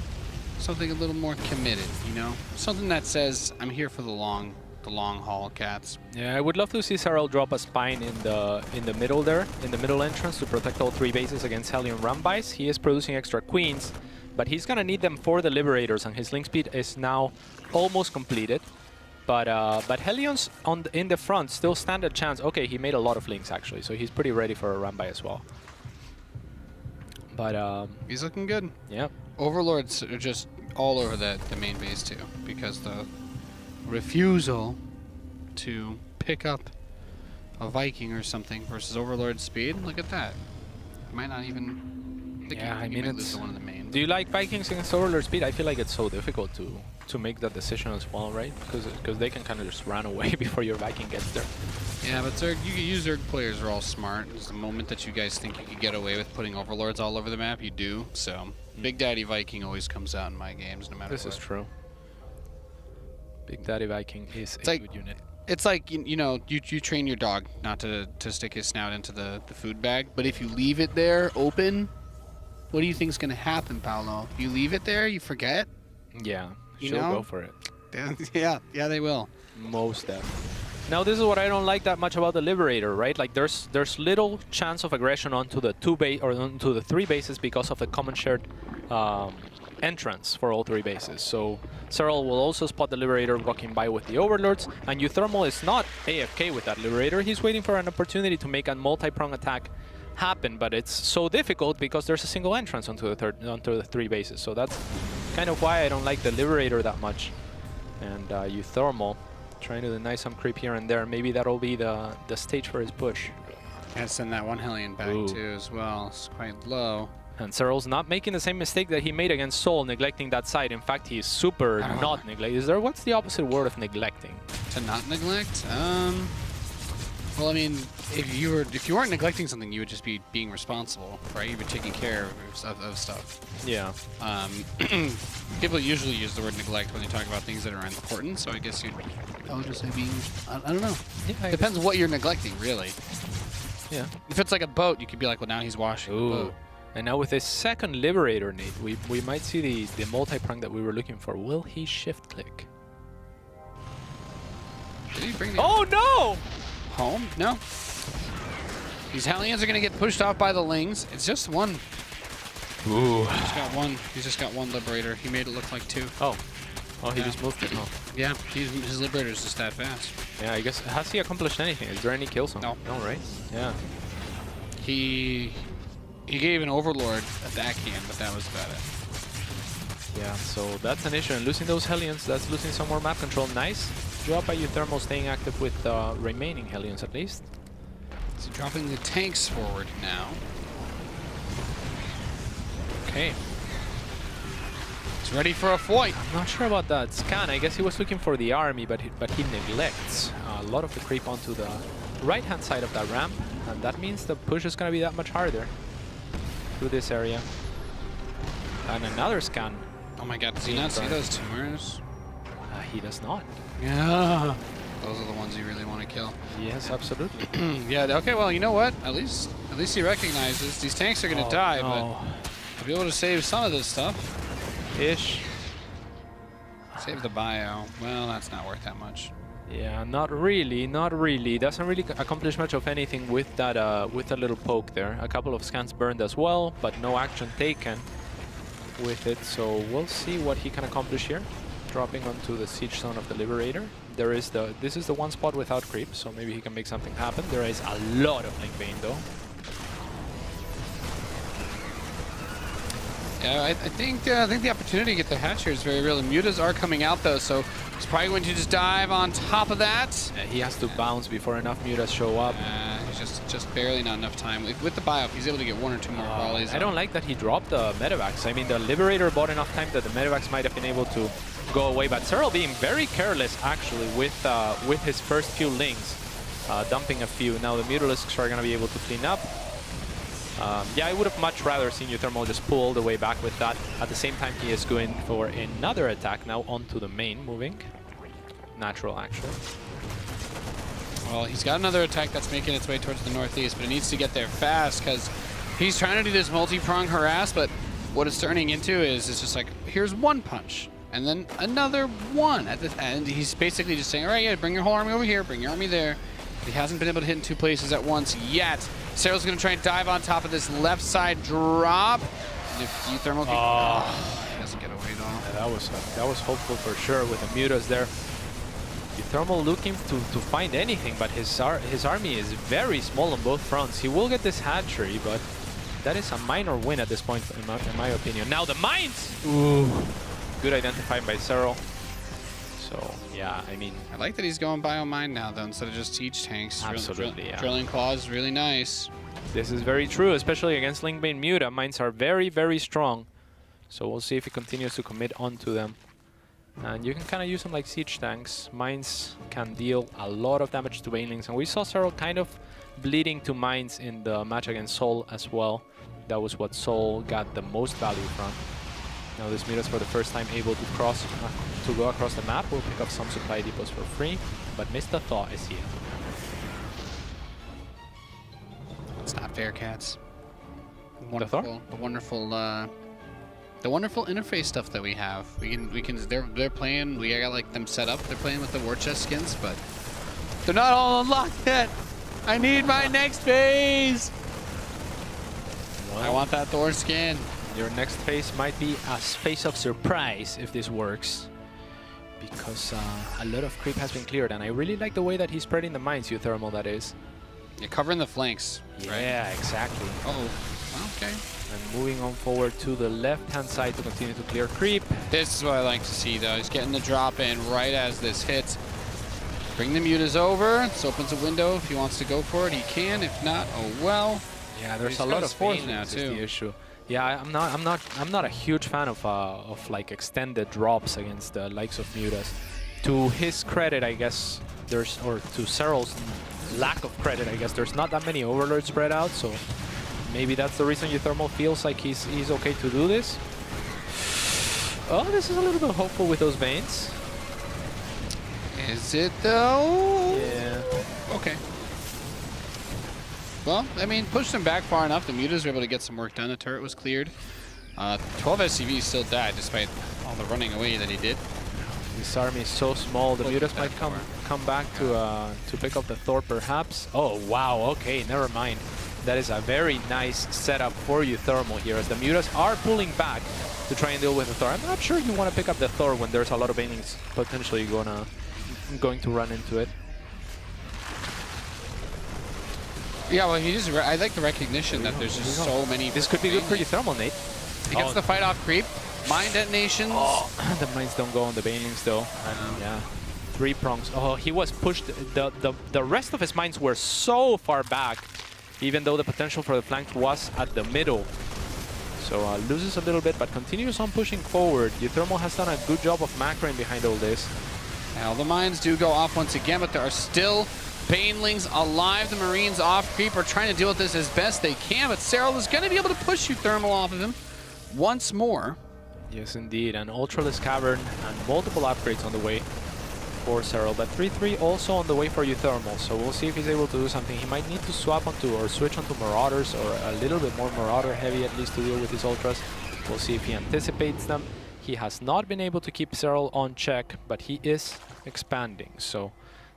something a little more committed, you know? Something that says, I'm here for the long haul, Cats. Yeah, I would love to see Serral drop a spine in the middle there, in the middle entrance to protect all three bases against Hellion Rumbais. He is producing extra queens, but he's gonna need them for the Liberators, and his link speed is now almost completed. But Hellions in the front still stand a chance. Okay, he made a lot of links actually, so he's pretty ready for a Rumbai as well. But he's looking good. Yeah. Overlords are just all over the main base too, because the refusal to pick up a Viking or something versus Overlord speed. Look at that. Might not even. Yeah, I mean, it's one of the main. Do you like Vikings against Overlord speed? I feel like it's so difficult to to make that decision as well, right? Because they can kind of just run away before your Viking gets there. Yeah, but Zerg, you Zerg players are all smart. It's the moment that you guys think you could get away with putting overlords all over the map, you do. So, Big Daddy Viking always comes out in my games, no matter what. This is true. Big Daddy Viking is It's a like- good unit. It's like, you know, you train your dog not to stick his snout into the food bag, but if you leave it there open, what do you think's going to happen, Paolo? You leave it there, you forget? Yeah, You she'll know? go for it. Yeah, they will. Most definitely. Now this is what I don't like that much about the Liberator, right? Like there's little chance of aggression onto the onto the 3 bases because of the common shared entrance for all 3 bases. So Serral will also spot the Liberator walking by with the Overlords, and uThermal is not AFK with that Liberator. He's waiting for an opportunity to make a multi-prong attack happen, but it's so difficult because there's a single entrance onto the 3 bases. So that's kind of why I don't like the Liberator that much. And uThermal trying to deny some creep here and there. Maybe that'll be the stage for his push. Gotta send that one Hellion back too as well. It's quite low. And Serral's not making the same mistake that he made against Soul, neglecting that side. In fact, he's super not neglecting. What's the opposite word of neglecting? To not neglect? Well, I mean, if you weren't neglecting something, you would just be being responsible, right? You'd be taking care of stuff. Yeah. People usually use the word neglect when they talk about things that are important, so I guess I would just say being, I don't know. Yeah, Depends what you're neglecting, really. Yeah. If it's like a boat, you could be like, well, now he's washing the boat. And now with this second Liberator, Nate, we might see the multi-prong that we were looking for. Will he shift click? Did he bring the Oh no! home? No. These Hellions are going to get pushed off by the Lings. It's just one. Ooh. He's just got one Liberator. He made it look like 2. Oh, he just moved it. Oh. Yeah, his Liberator's just that fast. Yeah, I guess. Has he accomplished anything? Is there any kills on? No. No, right? Yeah. He gave an Overlord a backhand, but that was about it. Yeah, so that's an issue. And losing those Hellions, that's losing some more map control. Nice job by uThermal staying active with remaining Hellions at least. So dropping the tanks forward now. Okay. He's ready for a fight. I'm not sure about that scan. I guess he was looking for the army, but he neglects a lot of the creep onto the right-hand side of that ramp. And that means the push is going to be that much harder through this area. And another scan. Oh my god, does he not see those tumors? He does not. Yeah. Those are the ones you really want to kill. Yes, absolutely. Yeah, okay, well, you know what? At least he recognizes these tanks are going to die, but I'll be able to save some of this stuff. Ish. Save the bio. Well, that's not worth that much. Yeah, not really, not really. Doesn't really accomplish much of anything with that little poke there. A couple of scans burned as well, but no action taken with it. So we'll see what he can accomplish here. Dropping onto the siege zone of the Liberator. This is the one spot without creep, so maybe he can make something happen. There is a lot of Link Bane though. Yeah, I think the opportunity to get the hatcher is very real. The mutas are coming out though, so he's probably going to just dive on top of that. He has to bounce before enough mutas show up. He's just barely not enough time. With the bio, if he's able to get 1 or 2 more volleys. I don't like that he dropped the medevacs. I mean, the Liberator bought enough time that the medevacs might have been able to go away, but Serral being very careless actually with his first few links, dumping a few. Now the Mutalisks are going to be able to clean up. Yeah, I would have much rather seen uThermal just pull all the way back with that. At the same time, he is going for another attack now onto the main, moving. Natural, actually. Well, he's got another attack that's making its way towards the northeast, but it needs to get there fast because he's trying to do this multi-prong harass, but what it's turning into is it's just like, here's one punch, and then another one at the end. He's basically just saying, all right, yeah, bring your whole army over here, bring your army there. He hasn't been able to hit in 2 places at once yet. Serral's going to try and dive on top of this left side drop. If uThermal he doesn't get away though. Yeah, that was hopeful for sure with the mutas there. uThermal looking to find anything, but his army is very small on both fronts. He will get this hatchery, but that is a minor win at this point, in my opinion. Now the mines! Ooh. Good identified by Serral. So, yeah, I mean... I like that he's going bio-mine now, though, instead of just siege tanks. Absolutely, yeah. Drilling claws is really nice. This is very true, especially against Linkbane Muta. Mines are very, very strong. So we'll see if he continues to commit onto them. And you can kind of use them like siege tanks. Mines can deal a lot of damage to banelings, and we saw Serral kind of bleeding to mines in the match against Sol as well. That was what Sol got the most value from. Now this Mutas for the first time able to go across the map. Will pick up some supply depots for free, but missed the thaw is here. It's not fair, cats. Thor? The wonderful interface stuff that we have. They're playing. We got like them set up. They're playing with the war chest skins, but they're not all unlocked yet. I need my next phase. Well, I want that Thor skin. your next phase might be a phase of surprise if this works, because a lot of creep has been cleared, and I really like the way that he's spreading the mines, uThermal that is. You're covering the flanks. Yeah, right? exactly. Uh-oh. Okay. And moving on forward to the left-hand side to continue to clear creep. This is what I like to see, though. He's getting the drop in right as this hits. Bring the mutas over. This opens a window. If he wants to go for it, he can. If not, oh well. Yeah, there's He's a got lot his of force force now, now too. too. The issue. Yeah, I'm not a huge fan of like extended drops against the likes of Mutas. To his credit, I guess or to Serral's lack of credit, I guess there's not that many overlords spread out, so maybe that's the reason uThermal feels like he's okay to do this. Oh, this is a little bit hopeful with those veins. Is it, though? Yeah. Okay. Well, I mean, pushed them back far enough. The mutas were able to get some work done. The turret was cleared. 12 SCVs still died despite all the running away that he did. This army is so small. The Mutas might come back to pick up the Thor, perhaps. Oh wow! Okay, never mind. That is a very nice setup for uThermal here, as the Mutas are pulling back to try and deal with the Thor. I'm not sure you want to pick up the Thor when there's a lot of banelings potentially going to run into it. Yeah, well, I like the recognition that there's just so many. This could be good for uThermal, Nate. He gets the fight off creep. Mine detonations. Oh, the mines don't go on the banelings though. And yeah, 3 prongs. Oh, he was pushed. The rest of his mines were so far back, even though the potential for the flank was at the middle. So loses a little bit, but continues on pushing forward. uThermal has done a good job of macroing behind all this. Now the mines do go off once again, but there are still banelings alive. The Marines off creep are trying to deal with this as best they can, but Serral is going to be able to push uThermal off of him once more. Yes, indeed. An Ultraless Cavern and multiple upgrades on the way for Serral, but 3-3 also on the way for uThermal, so we'll see if he's able to do something. He might need to swap onto or switch onto Marauders, or a little bit more Marauder heavy at least to deal with his Ultras. We'll see if he anticipates them. He has not been able to keep Serral on check, but he is expanding, so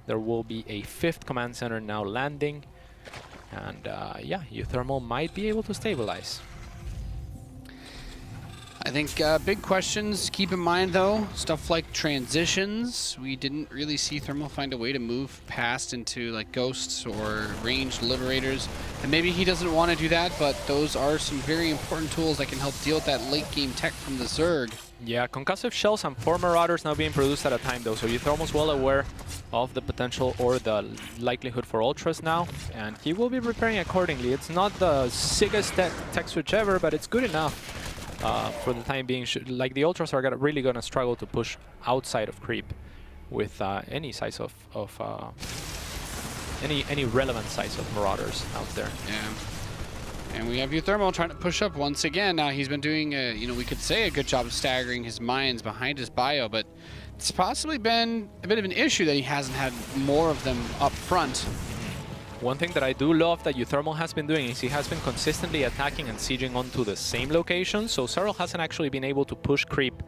there will be a 5th command center now landing, and yeah, uThermal might be able to stabilize. I think big questions, keep in mind though, stuff like transitions. We didn't really see Thermal find a way to move past into like ghosts or ranged liberators. And maybe he doesn't want to do that, but those are some very important tools that can help deal with that late game tech from the Zerg. Yeah, concussive shells and 4 Marauders now being produced at a time though, so uThermal's well aware of the potential or the likelihood for Ultras now, and he will be preparing accordingly. It's not the sickest tech switch ever, but it's good enough. For the time being, like the Ultras are really gonna struggle to push outside of creep with any size of any relevant size of Marauders out there. Yeah, and we have uThermal trying to push up once again. Now he's been doing, you know, we could say a good job of staggering his mines behind his bio, but it's possibly been a bit of an issue that he hasn't had more of them up front. One thing that I do love that uThermal has been doing is he has been consistently attacking and sieging onto the same location, so Serral hasn't actually been able to push creep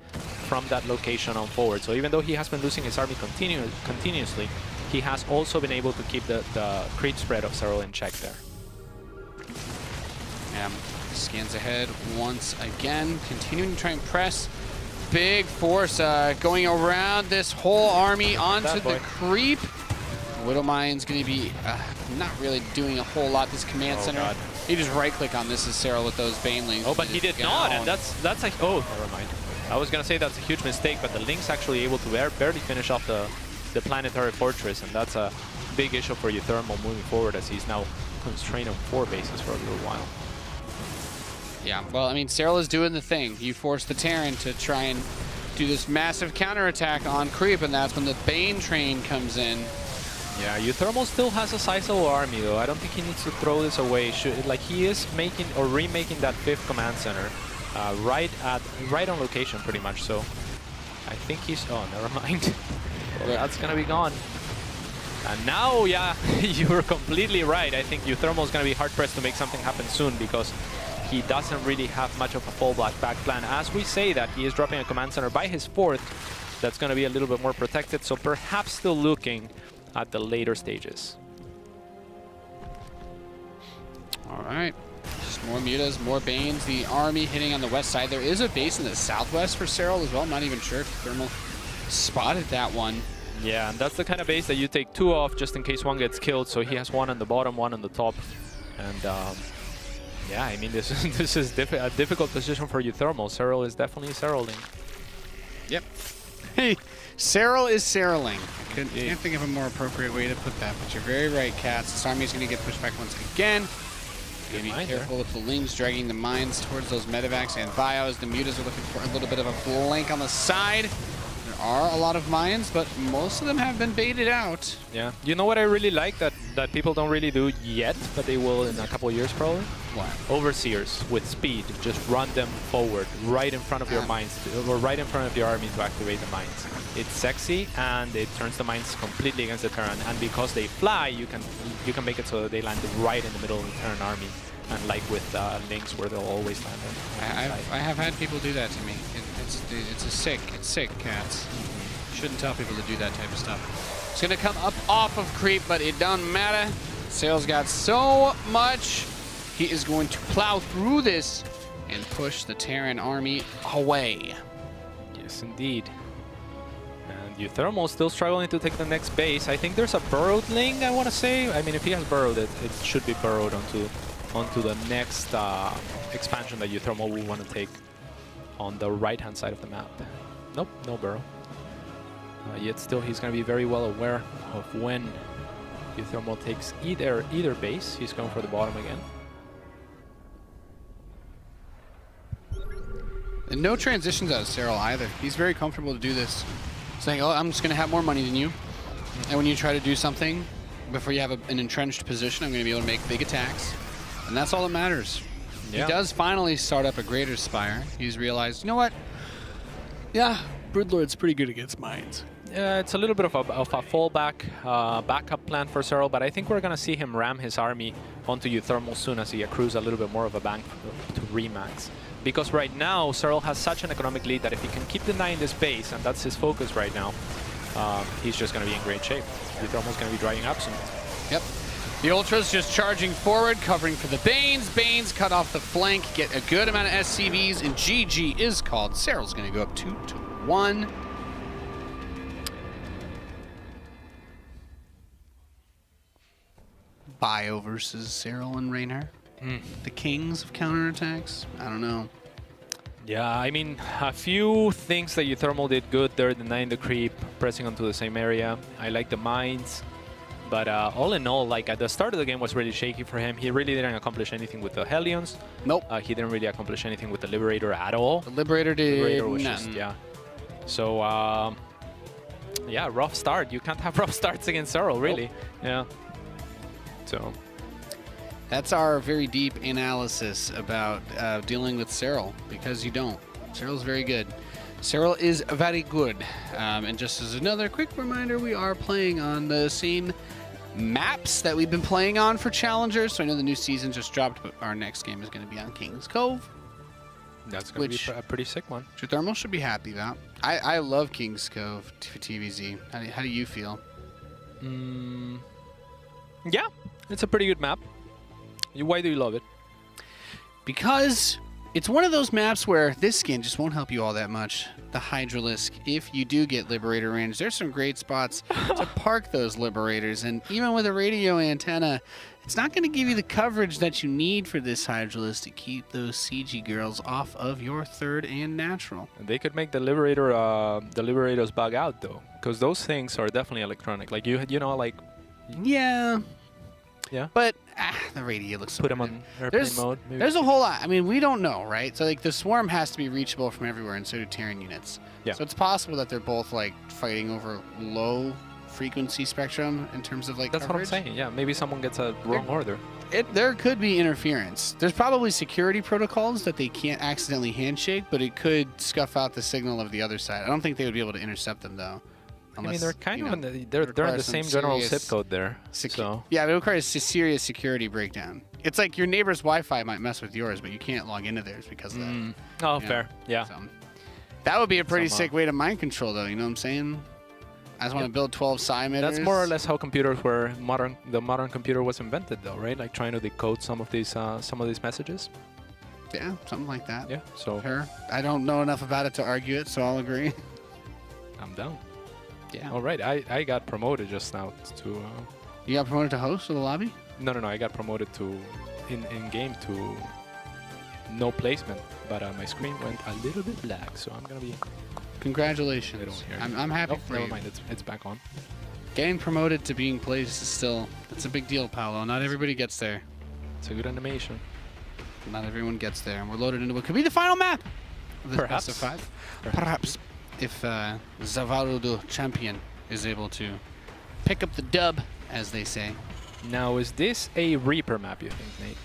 from that location on forward. So even though he has been losing his army continuously, he has also been able to keep the creep spread of Serral in check there. Yeah, scans ahead once again, continuing to try and press. Big force going around this whole army onto the creep. Widowmine's going to be not really doing a whole lot. This command center, God. He just right-click on this as Serral with those banelings. Oh, but he did not, and that's a... Oh, never mind. I was going to say that's a huge mistake, but the Link's actually able to barely finish off the planetary fortress, and that's a big issue for uThermal moving forward, as he's now constrained on 4 bases for a little while. Yeah, well, I mean, Serral is doing the thing. You force the Terran to try and do this massive counterattack on creep, and that's when the Bane train comes in. Yeah, uThermal still has a sizable army, though. I don't think he needs to throw this away. Like, he is making or remaking that 5th command center right on location, pretty much. So I think he's... Oh, never mind. Well, that's gonna be gone. And now, yeah, you were completely right. I think uThermal is gonna be hard pressed to make something happen soon, because he doesn't really have much of a fallback back plan. As we say that, he is dropping a command center by his 4th. That's gonna be a little bit more protected. So perhaps still looking at the later stages. All right, just more mutas, more Banes. The army hitting on the west side. There is a base in the southwest for Serral as well. I'm not even sure if Thermal spotted that one. Yeah, and that's the kind of base that you take 2 off just in case one gets killed. So he has 1 on the bottom, 1 on the top. And yeah, I mean, this is a difficult position for uThermal. Serral is definitely Serraling. Yep. Hey, Serral is Serraling. I can't think of a more appropriate way to put that, but you're very right, Cats. This army's going to get pushed back once again. Be careful with the Lings dragging the mines towards those medevacs and bios. The mutas are looking for a little bit of a flank on the side. There are a lot of mines, but most of them have been baited out. Yeah. You know what I really like that people don't really do yet, but they will in a couple of years probably? What? Overseers with speed. Just run them forward right in front of your mines, or right in front of your army to activate the mines. It's sexy, and it turns the mines completely against the Terran. And because they fly, you can make it so that they land right in the middle of the Terran army. And like with Lynx, where they'll always land there. I have had people do that to me. It's sick, Cats. Shouldn't tell people to do that type of stuff. It's gonna come up off of creep, but it doesn't matter. Serral's got so much. He is going to plow through this and push the Terran army away. Yes, indeed. And uThermal still struggling to take the next base. I think there's a burrowed Ling, I want to say. I mean, if he has burrowed it, it should be burrowed onto the next expansion that uThermal will want to take on the right-hand side of the map. Nope, no burrow. Yet still, he's going to be very well aware of when uThermal takes either base. He's going for the bottom again. And no transitions out of Serral either. He's very comfortable to do this. Saying, oh, I'm just going to have more money than you. And when you try to do something, before you have an entrenched position, I'm going to be able to make big attacks. And that's all that matters. Yeah. He does finally start up a Greater Spire. He's realized, you know what? Yeah, Broodlord's pretty good against mines. Yeah, it's a little bit of a fallback, backup plan for Serral, but I think we're going to see him ram his army onto uThermal soon as he accrues a little bit more of a bank to remax. Because right now, Serral has such an economic lead that if he can keep denying this base, and that's his focus right now, he's just going to be in great shape. uThermal's going to be drying up soon. Yep. The Ultras just charging forward, covering for the Banes. Banes cut off the flank, get a good amount of SCVs, and GG is called. Serral's going to go up 2-1. Bio versus Serral and Raynor. The kings of counterattacks? I don't know. Yeah, I mean, a few things that uThermal did good there, denying the creep, pressing onto the same area. I like the mines. But all in all, like at the start of the game was really shaky for him. He really didn't accomplish anything with the Hellions. Nope. He didn't really accomplish anything with the Liberator at all. The Liberator did Liberator was nothing. just, yeah. So, yeah, rough start. You can't have rough starts against Serral, really. Nope. Yeah. So. That's our very deep analysis about dealing with Serral, because you don't. Serral's very good. Serral is very good. And just as another quick reminder, we are playing on the same maps that we've been playing on for Challenger. So I know the new season just dropped, but our next game is going to be on King's Cove. That's going to be a pretty sick one. uThermal should be happy about. I love King's Cove for TVZ. How do you feel? Yeah, it's a pretty good map. Why do you love it? Because it's one of those maps where this skin just won't help you all that much. The Hydralisk, if you do get Liberator range, there's some great spots to park those Liberators. And even with a radio antenna, it's not going to give you the coverage that you need for this Hydralisk to keep those CG girls off of your third and natural. They could make the Liberators bug out, though. Because those things are definitely electronic. Like, you know, like... Yeah. Yeah. But the radiator looks so Put him pretty. on airplane mode. Maybe. There's a whole lot. I mean, we don't know, right? So like the swarm has to be reachable from everywhere, and so do Terran units. Yeah. So it's possible that they're both like fighting over low frequency spectrum in terms of like That's coverage. what I'm saying. Yeah, maybe someone gets a wrong order. There could be interference. There's probably security protocols that they can't accidentally handshake, but it could scuff out the signal of the other side. I don't think they would be able to intercept them though. I mean, Unless, they're kind you of know, in the, they're in the same general zip serious code there. So Yeah, it requires a serious security breakdown. It's like your neighbor's Wi-Fi might mess with yours, but you can't log into theirs because of that. oh, Yeah. fair. Yeah. So, that would be a pretty Some, sick way to mind control, though. You know what I'm saying? I just want to build 12 psi emitters. That's more or less how computers were the modern computer was invented, though, right? Like trying to decode some of these messages. Yeah, something like that. Yeah. So Sure. I don't know enough about it to argue it, so I'll agree. I'm down. Yeah. All right. I got promoted just now to. You got promoted to host of the lobby? No. I got promoted to in game to no placement, but my screen went a little bit black, so I'm gonna be. Congratulations. They don't hear I'm happy Oh, for never you. mind. It's back on. Getting promoted to being placed is still, it's a big deal, Paolo. Not everybody gets there. It's a good animation. Not everyone gets there. And we're loaded into what could be the final map of this Perhaps. best of 5. Perhaps. If Zavaru, the champion, is able to pick up the dub, as they say. Now, is this a Reaper map, you think, Nate?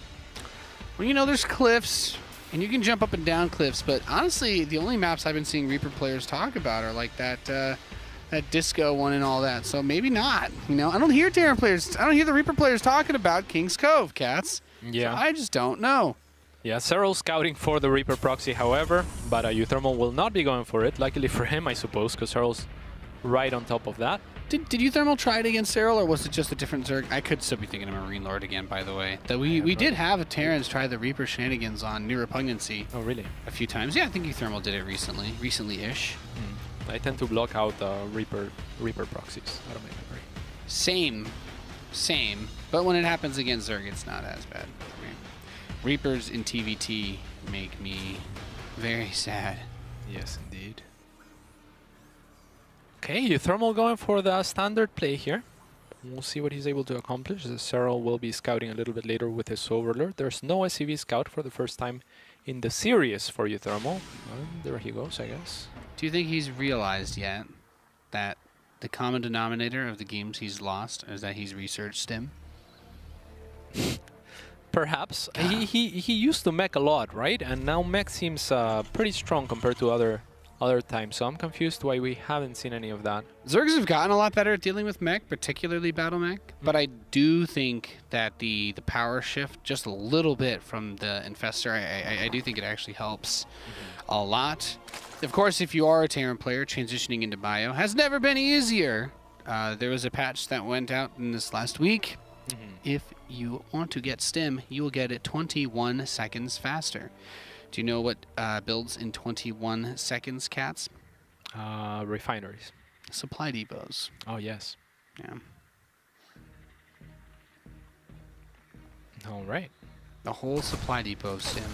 Well, you know, there's cliffs, and you can jump up and down cliffs, but honestly, the only maps I've been seeing Reaper players talk about are like that that disco one and all that. So maybe not. You know, I don't hear Terran players. I don't hear the Reaper players talking about King's Cove, cats. Yeah. So I just don't know. Yeah, Serral scouting for the Reaper proxy, however, but uThermal will not be going for it. Luckily for him, I suppose, because Serral's right on top of that. Did uThermal try it against Serral, or was it just a different Zerg? I could still be thinking of Marine Lord again, by the way. That we did have a Terrans try the Reaper shenanigans on New Repugnancy Oh, really? a few times. Yeah, I think uThermal did it recently-ish. I tend to block out Reaper proxies out of my memory. Same. But when it happens against Zerg, it's not as bad for me. Reapers in TVT make me very sad. Yes, indeed. Okay, uThermal going for the standard play here. We'll see what he's able to accomplish. Serral will be scouting a little bit later with his Overlord. There's no SCV scout for the first time in the series for uThermal. There he goes, I guess. Do you think he's realized yet that the common denominator of the games he's lost is that he's researched Stim? Perhaps. He used to mech a lot, right? And now mech seems pretty strong compared to other times. So I'm confused why we haven't seen any of that. Zergs have gotten a lot better at dealing with mech, particularly battle mech. But I do think that the power shift just a little bit from the Infestor, I do think it actually helps a lot. Of course, if you are a Terran player, transitioning into Bio has never been easier. There was a patch that went out in this last week. If you want to get Stim, you will get it 21 seconds faster. Do you know what builds in 21 seconds, cats? Refineries. Supply depots. Oh, yes. Yeah. All right. The whole supply depot of Stim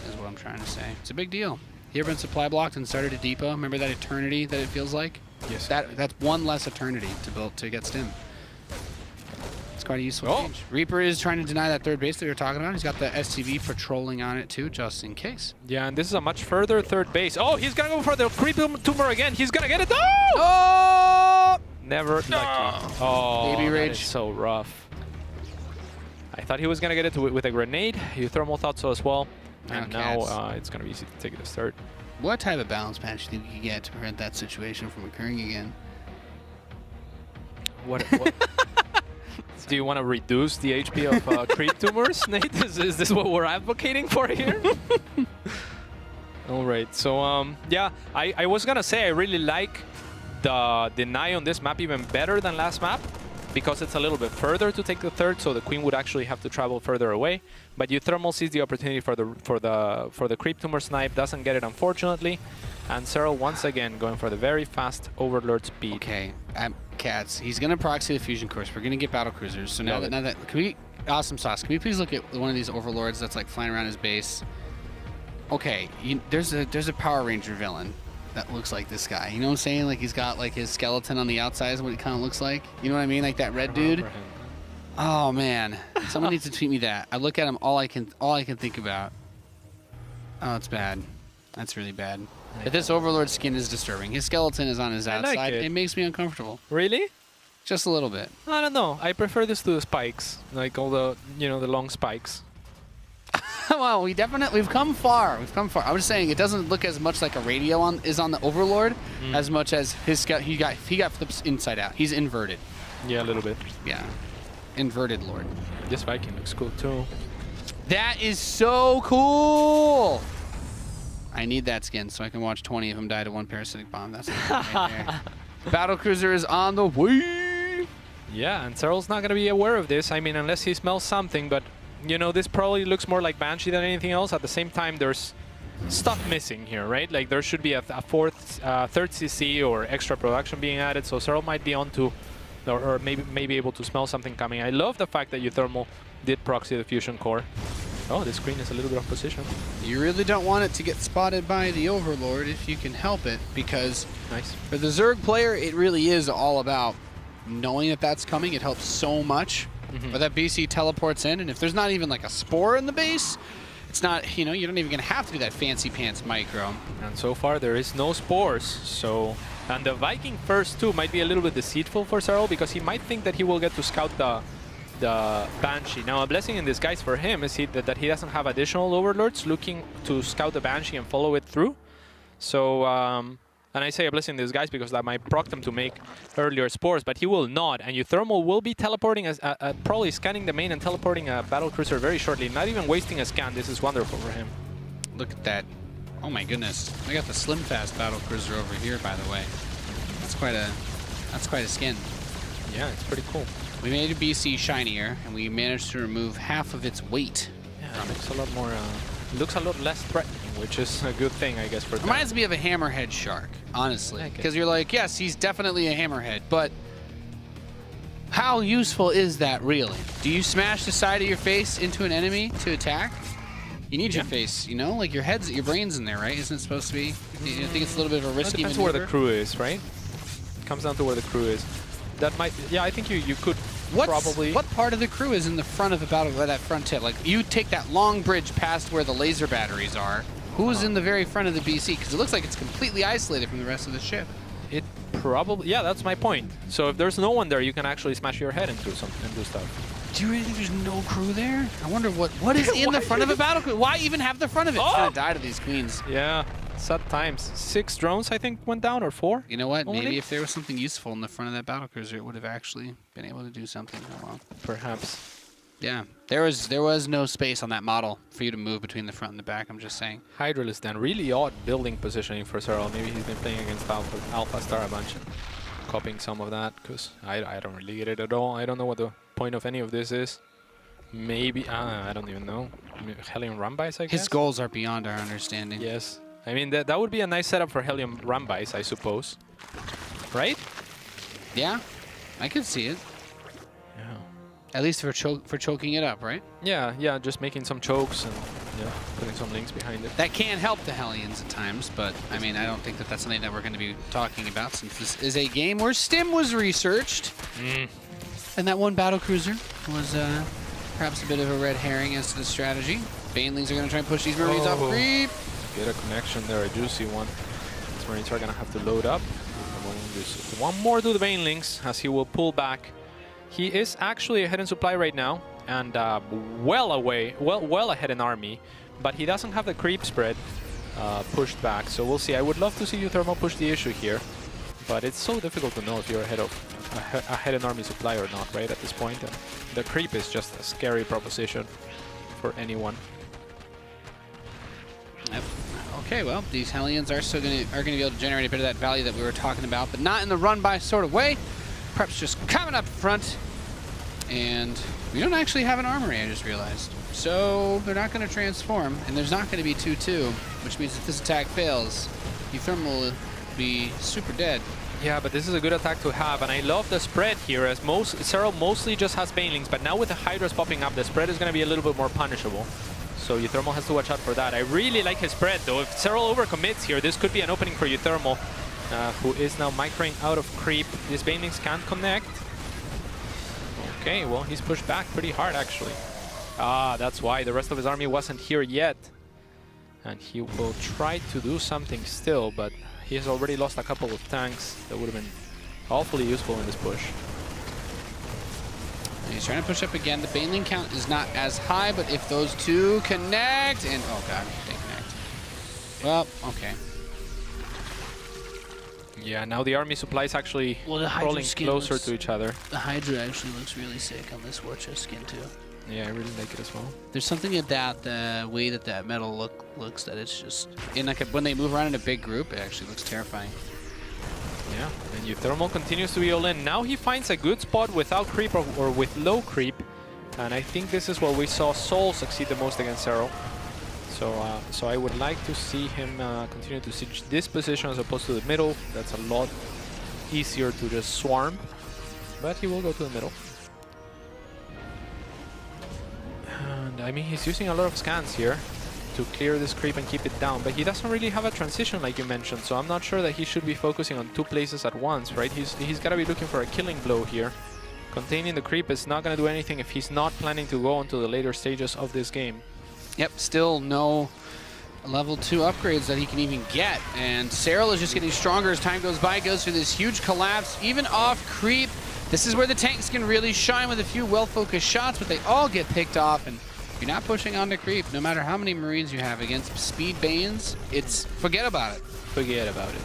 is what I'm trying to say. It's a big deal. You ever been supply blocked and started a depot? Remember that eternity that it feels like? Yes. That's one less eternity to build to get Stim. It's quite a useful Oh. change. Reaper is trying to deny that third base that you're talking about. He's got the STV patrolling on it too, just in case. Yeah, and this is a much further third base. Oh, he's gonna go for the creep tumor again. He's gonna get it. Oh! Oh! Never lucky. Oh, Baby that rage. is so rough. I thought he was gonna get it with a grenade. uThermal thought so as well. And now it's gonna be easy to take it as third. What type of balance patch do you think you can get to prevent that situation from occurring again? What do you want to reduce the HP of creep tumors, Nate? Is this what we're advocating for here? All right, so yeah, I was gonna say I really like the deny on this map even better than last map because it's a little bit further to take the third, so the queen would actually have to travel further away. But uThermal sees the opportunity for the creep tumor snipe, doesn't get it unfortunately, and Serral once again going for the very fast Overlord speed. Okay, cats. He's gonna proxy the fusion course. We're gonna get battle cruisers. So now that can we, awesome sauce. Can we please look at one of these Overlords that's like flying around his base? Okay, there's a Power Ranger villain that looks like this guy. You know what I'm saying? Like he's got like his skeleton on the outside is what he kind of looks like. You know what I mean? Like that red dude. Oh man, someone needs to tweet me that. I look at him, all I can think about. Oh, it's bad. That's really bad. But this Overlord skin is disturbing. His skeleton is on his outside. like it. It makes me uncomfortable. Really? Just a little bit. I don't know. I prefer this to the spikes, like all the the long spikes. Well, we've come far. We've come far. I was saying it doesn't look as much like a radio is on the Overlord as much as his he got flips inside out. He's inverted. Yeah, a little bit. Yeah, inverted Lord. This Viking looks cool too. That is so cool. I need that skin so I can watch 20 of them die to one parasitic bomb. That's right there. Battlecruiser is on the way. Yeah, and Serral's not going to be aware of this. I mean, unless he smells something, but this probably looks more like Banshee than anything else. At the same time, there's stuff missing here, right? Like there should be a third CC or extra production being added, so Serral might be onto, or maybe able to smell something coming. I love the fact that uThermal did proxy the fusion core. Oh, this screen is a little bit off position. You really don't want it to get spotted by the Overlord if you can help it, because nice. For the Zerg player, it really is all about knowing that that's coming. It helps so much. But that BC teleports in, and if there's not even like a spore in the base, it's not, you're not even going to have to do that fancy pants micro. And so far, there is no spores. So, and the Viking first too might be a little bit deceitful for Serral, because he might think that he will get to scout the Banshee. Now, a blessing in disguise for him is that he doesn't have additional Overlords looking to scout the Banshee and follow it through. So, and I say a blessing in disguise because that might proc them to make earlier spores, but he will not. And uThermal will be teleporting, probably scanning the main and teleporting a battlecruiser very shortly, not even wasting a scan. This is wonderful for him. Look at that. Oh my goodness. I got the slim fast battlecruiser over here, by the way. That's quite a skin. Yeah, it's pretty cool. We made a BC shinier, and we managed to remove half of its weight. Yeah, it looks a lot more, looks a lot less threatening, which is a good thing, I guess, for them. Reminds me of a hammerhead shark, honestly. Because you're like, yes, he's definitely a hammerhead, but how useful is that really? Do you smash the side of your face into an enemy to attack? You need your face, like your brain's in there, right? Isn't it supposed to be? I think it's a little bit of a risky maneuver. Depends where the crew is, right? It comes down to where the crew is. That might, yeah, I think you could probably. What part of the crew is in the front of the battle, that front tip? Like, you take that long bridge past where the laser batteries are. Who's in the very front of the BC? Because it looks like it's completely isolated from the rest of the ship. It probably, yeah, that's my point. So if there's no one there, you can actually smash your head into something and do stuff. Do you really think there's no crew there? I wonder what is in the front of a battle crew? Why even have the front of it? It's gonna die to these queens. Yeah. Sad times. 6 drones, I think, went down, or 4. You know what? Only? Maybe if there was something useful in the front of that battlecruiser, it would have actually been able to do something. Oh well. Perhaps. Yeah. There was no space on that model for you to move between the front and the back. I'm just saying. Hydralis then, really odd building positioning for Serral. Maybe he's been playing against Alpha Star a bunch and copying some of that, because I don't really get it at all. I don't know what the point of any of this is. Maybe I don't even know. Helium Rumbice, I guess. His goals are beyond our understanding. Yes. I mean, that would be a nice setup for Helium Rumbice, I suppose. Right? Yeah, I could see it. Yeah. At least for choking it up, right? Yeah, just making some chokes and putting some links behind it. That can help the Hellions at times, but I mean, I don't think that that's something that we're going to be talking about, since this is a game where Stim was researched. And that one battlecruiser was perhaps a bit of a red herring as to the strategy. Banelings are going to try and push these Marines off creep. Get a connection there, a juicy one. These Marines are going to have to load up. Just one more to the Banelings as he will pull back. He is actually ahead in supply right now, and well ahead in army, but he doesn't have the creep spread pushed back. So we'll see. I would love to see uThermal push the issue here, but it's so difficult to know if you're ahead in army supply or not, right? At this point, and the creep is just a scary proposition for anyone. Yep. Okay, well, these Hellions are going to be able to generate a bit of that value that we were talking about, but not in the run-by sort of way. Prep's just coming up front, and we don't actually have an armory, I just realized. So they're not going to transform, and there's not going to be 2-2, which means if this attack fails, uThermal will be super dead. Yeah, but this is a good attack to have, and I love the spread here, as Serral mostly just has Banelings, but now with the Hydras popping up, the spread is going to be a little bit more punishable. So uThermal has to watch out for that. I really like his spread, though. If Serral overcommits here, this could be an opening for uThermal, who is now microing out of creep. These Banelings can't connect. Okay, well, he's pushed back pretty hard, actually. Ah, that's why the rest of his army wasn't here yet. And he will try to do something still, but he has already lost a couple of tanks that would have been awfully useful in this push. He's trying to push up again. The Baneling count is not as high, but if those two connect, and oh god, they connect. Well, okay. Yeah, now the army supply is actually rolling closer to each other. The Hydra actually looks really sick on this war chest skin too. Yeah, I really like it as well. There's something about the way that that metal looks that it's just in like when they move around in a big group, it actually looks terrifying. Yeah, and uThermal continues to be all in. Now he finds a good spot without creep or with low creep, and I think this is where we saw Sol succeed the most against Serral. So I would like to see him continue to siege this position as opposed to the middle. That's a lot easier to just swarm, but he will go to the middle. And I mean, he's using a lot of scans here to clear this creep and keep it down, but he doesn't really have a transition like you mentioned, so I'm not sure that he should be focusing on two places at once, right? He's got to be looking for a killing blow here. Containing the creep is not going to do anything if he's not planning to go onto the later stages of this game. Yep, still no level 2 upgrades that he can even get, and Serral is just getting stronger as time goes by, goes through this huge collapse, even off creep. This is where the tanks can really shine with a few well-focused shots, but they all get picked off, and if you're not pushing onto creep, no matter how many Marines you have against speed Banes, it's forget about it. Forget about it.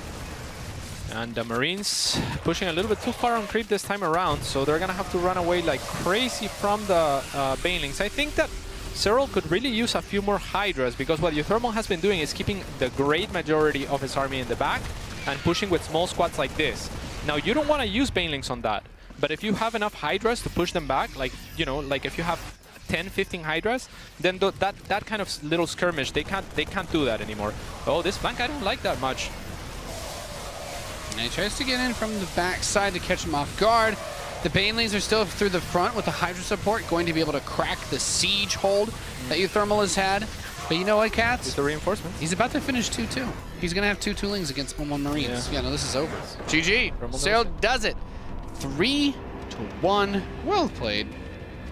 And the Marines pushing a little bit too far on creep this time around, so they're gonna have to run away like crazy from the Banelings. I think that Serral could really use a few more Hydras, because what uThermal has been doing is keeping the great majority of his army in the back and pushing with small squads like this. Now, you don't want to use Banelings on that, but if you have enough Hydras to push them back, like, you know, like if you have 10, 15 Hydras, then that kind of little skirmish, they can't do that anymore. Oh, this flank I don't like that much. And he tries to get in from the back side to catch him off guard. The Banelings are still through the front with the Hydra support, going to be able to crack the siege hold that uThermal has had. But you know what, Cats? It's the reinforcements. He's about to finish 2-2. He's going to have 2 toolings against 1-1 Marines. Yeah, no, this is over. GG. Serral does it. 3-1. Well played.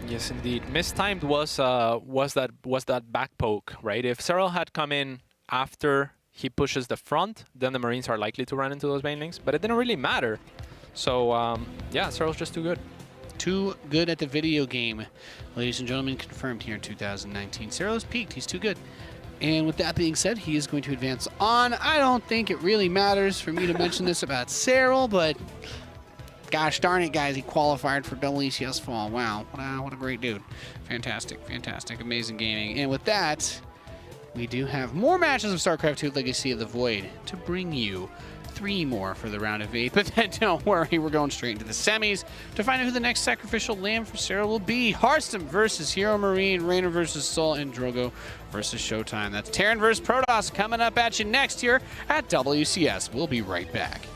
Yes, indeed. Mistimed was that back poke, right? If Serral had come in after he pushes the front, then the Marines are likely to run into those Banelings, but it didn't really matter. So, yeah, Serral's just too good. Too good at the video game. Ladies and gentlemen, confirmed here in 2019. Serral's peaked. He's too good. And with that being said, he is going to advance on. I don't think it really matters for me to mention this about Serral, but gosh darn it, guys, he qualified for WCS Fall. Wow, what a great dude. Fantastic, fantastic, amazing gaming. And with that, we do have more matches of StarCraft 2 Legacy of the Void to bring you. 3 more for the round of 8, but then don't worry, we're going straight into the semis to find out who the next sacrificial lamb for Serral will be. Harstem versus Hero Marine, Raynor versus Sol, and Drogo versus Showtime. That's Terran versus Protoss coming up at you next here at WCS. We'll be right back.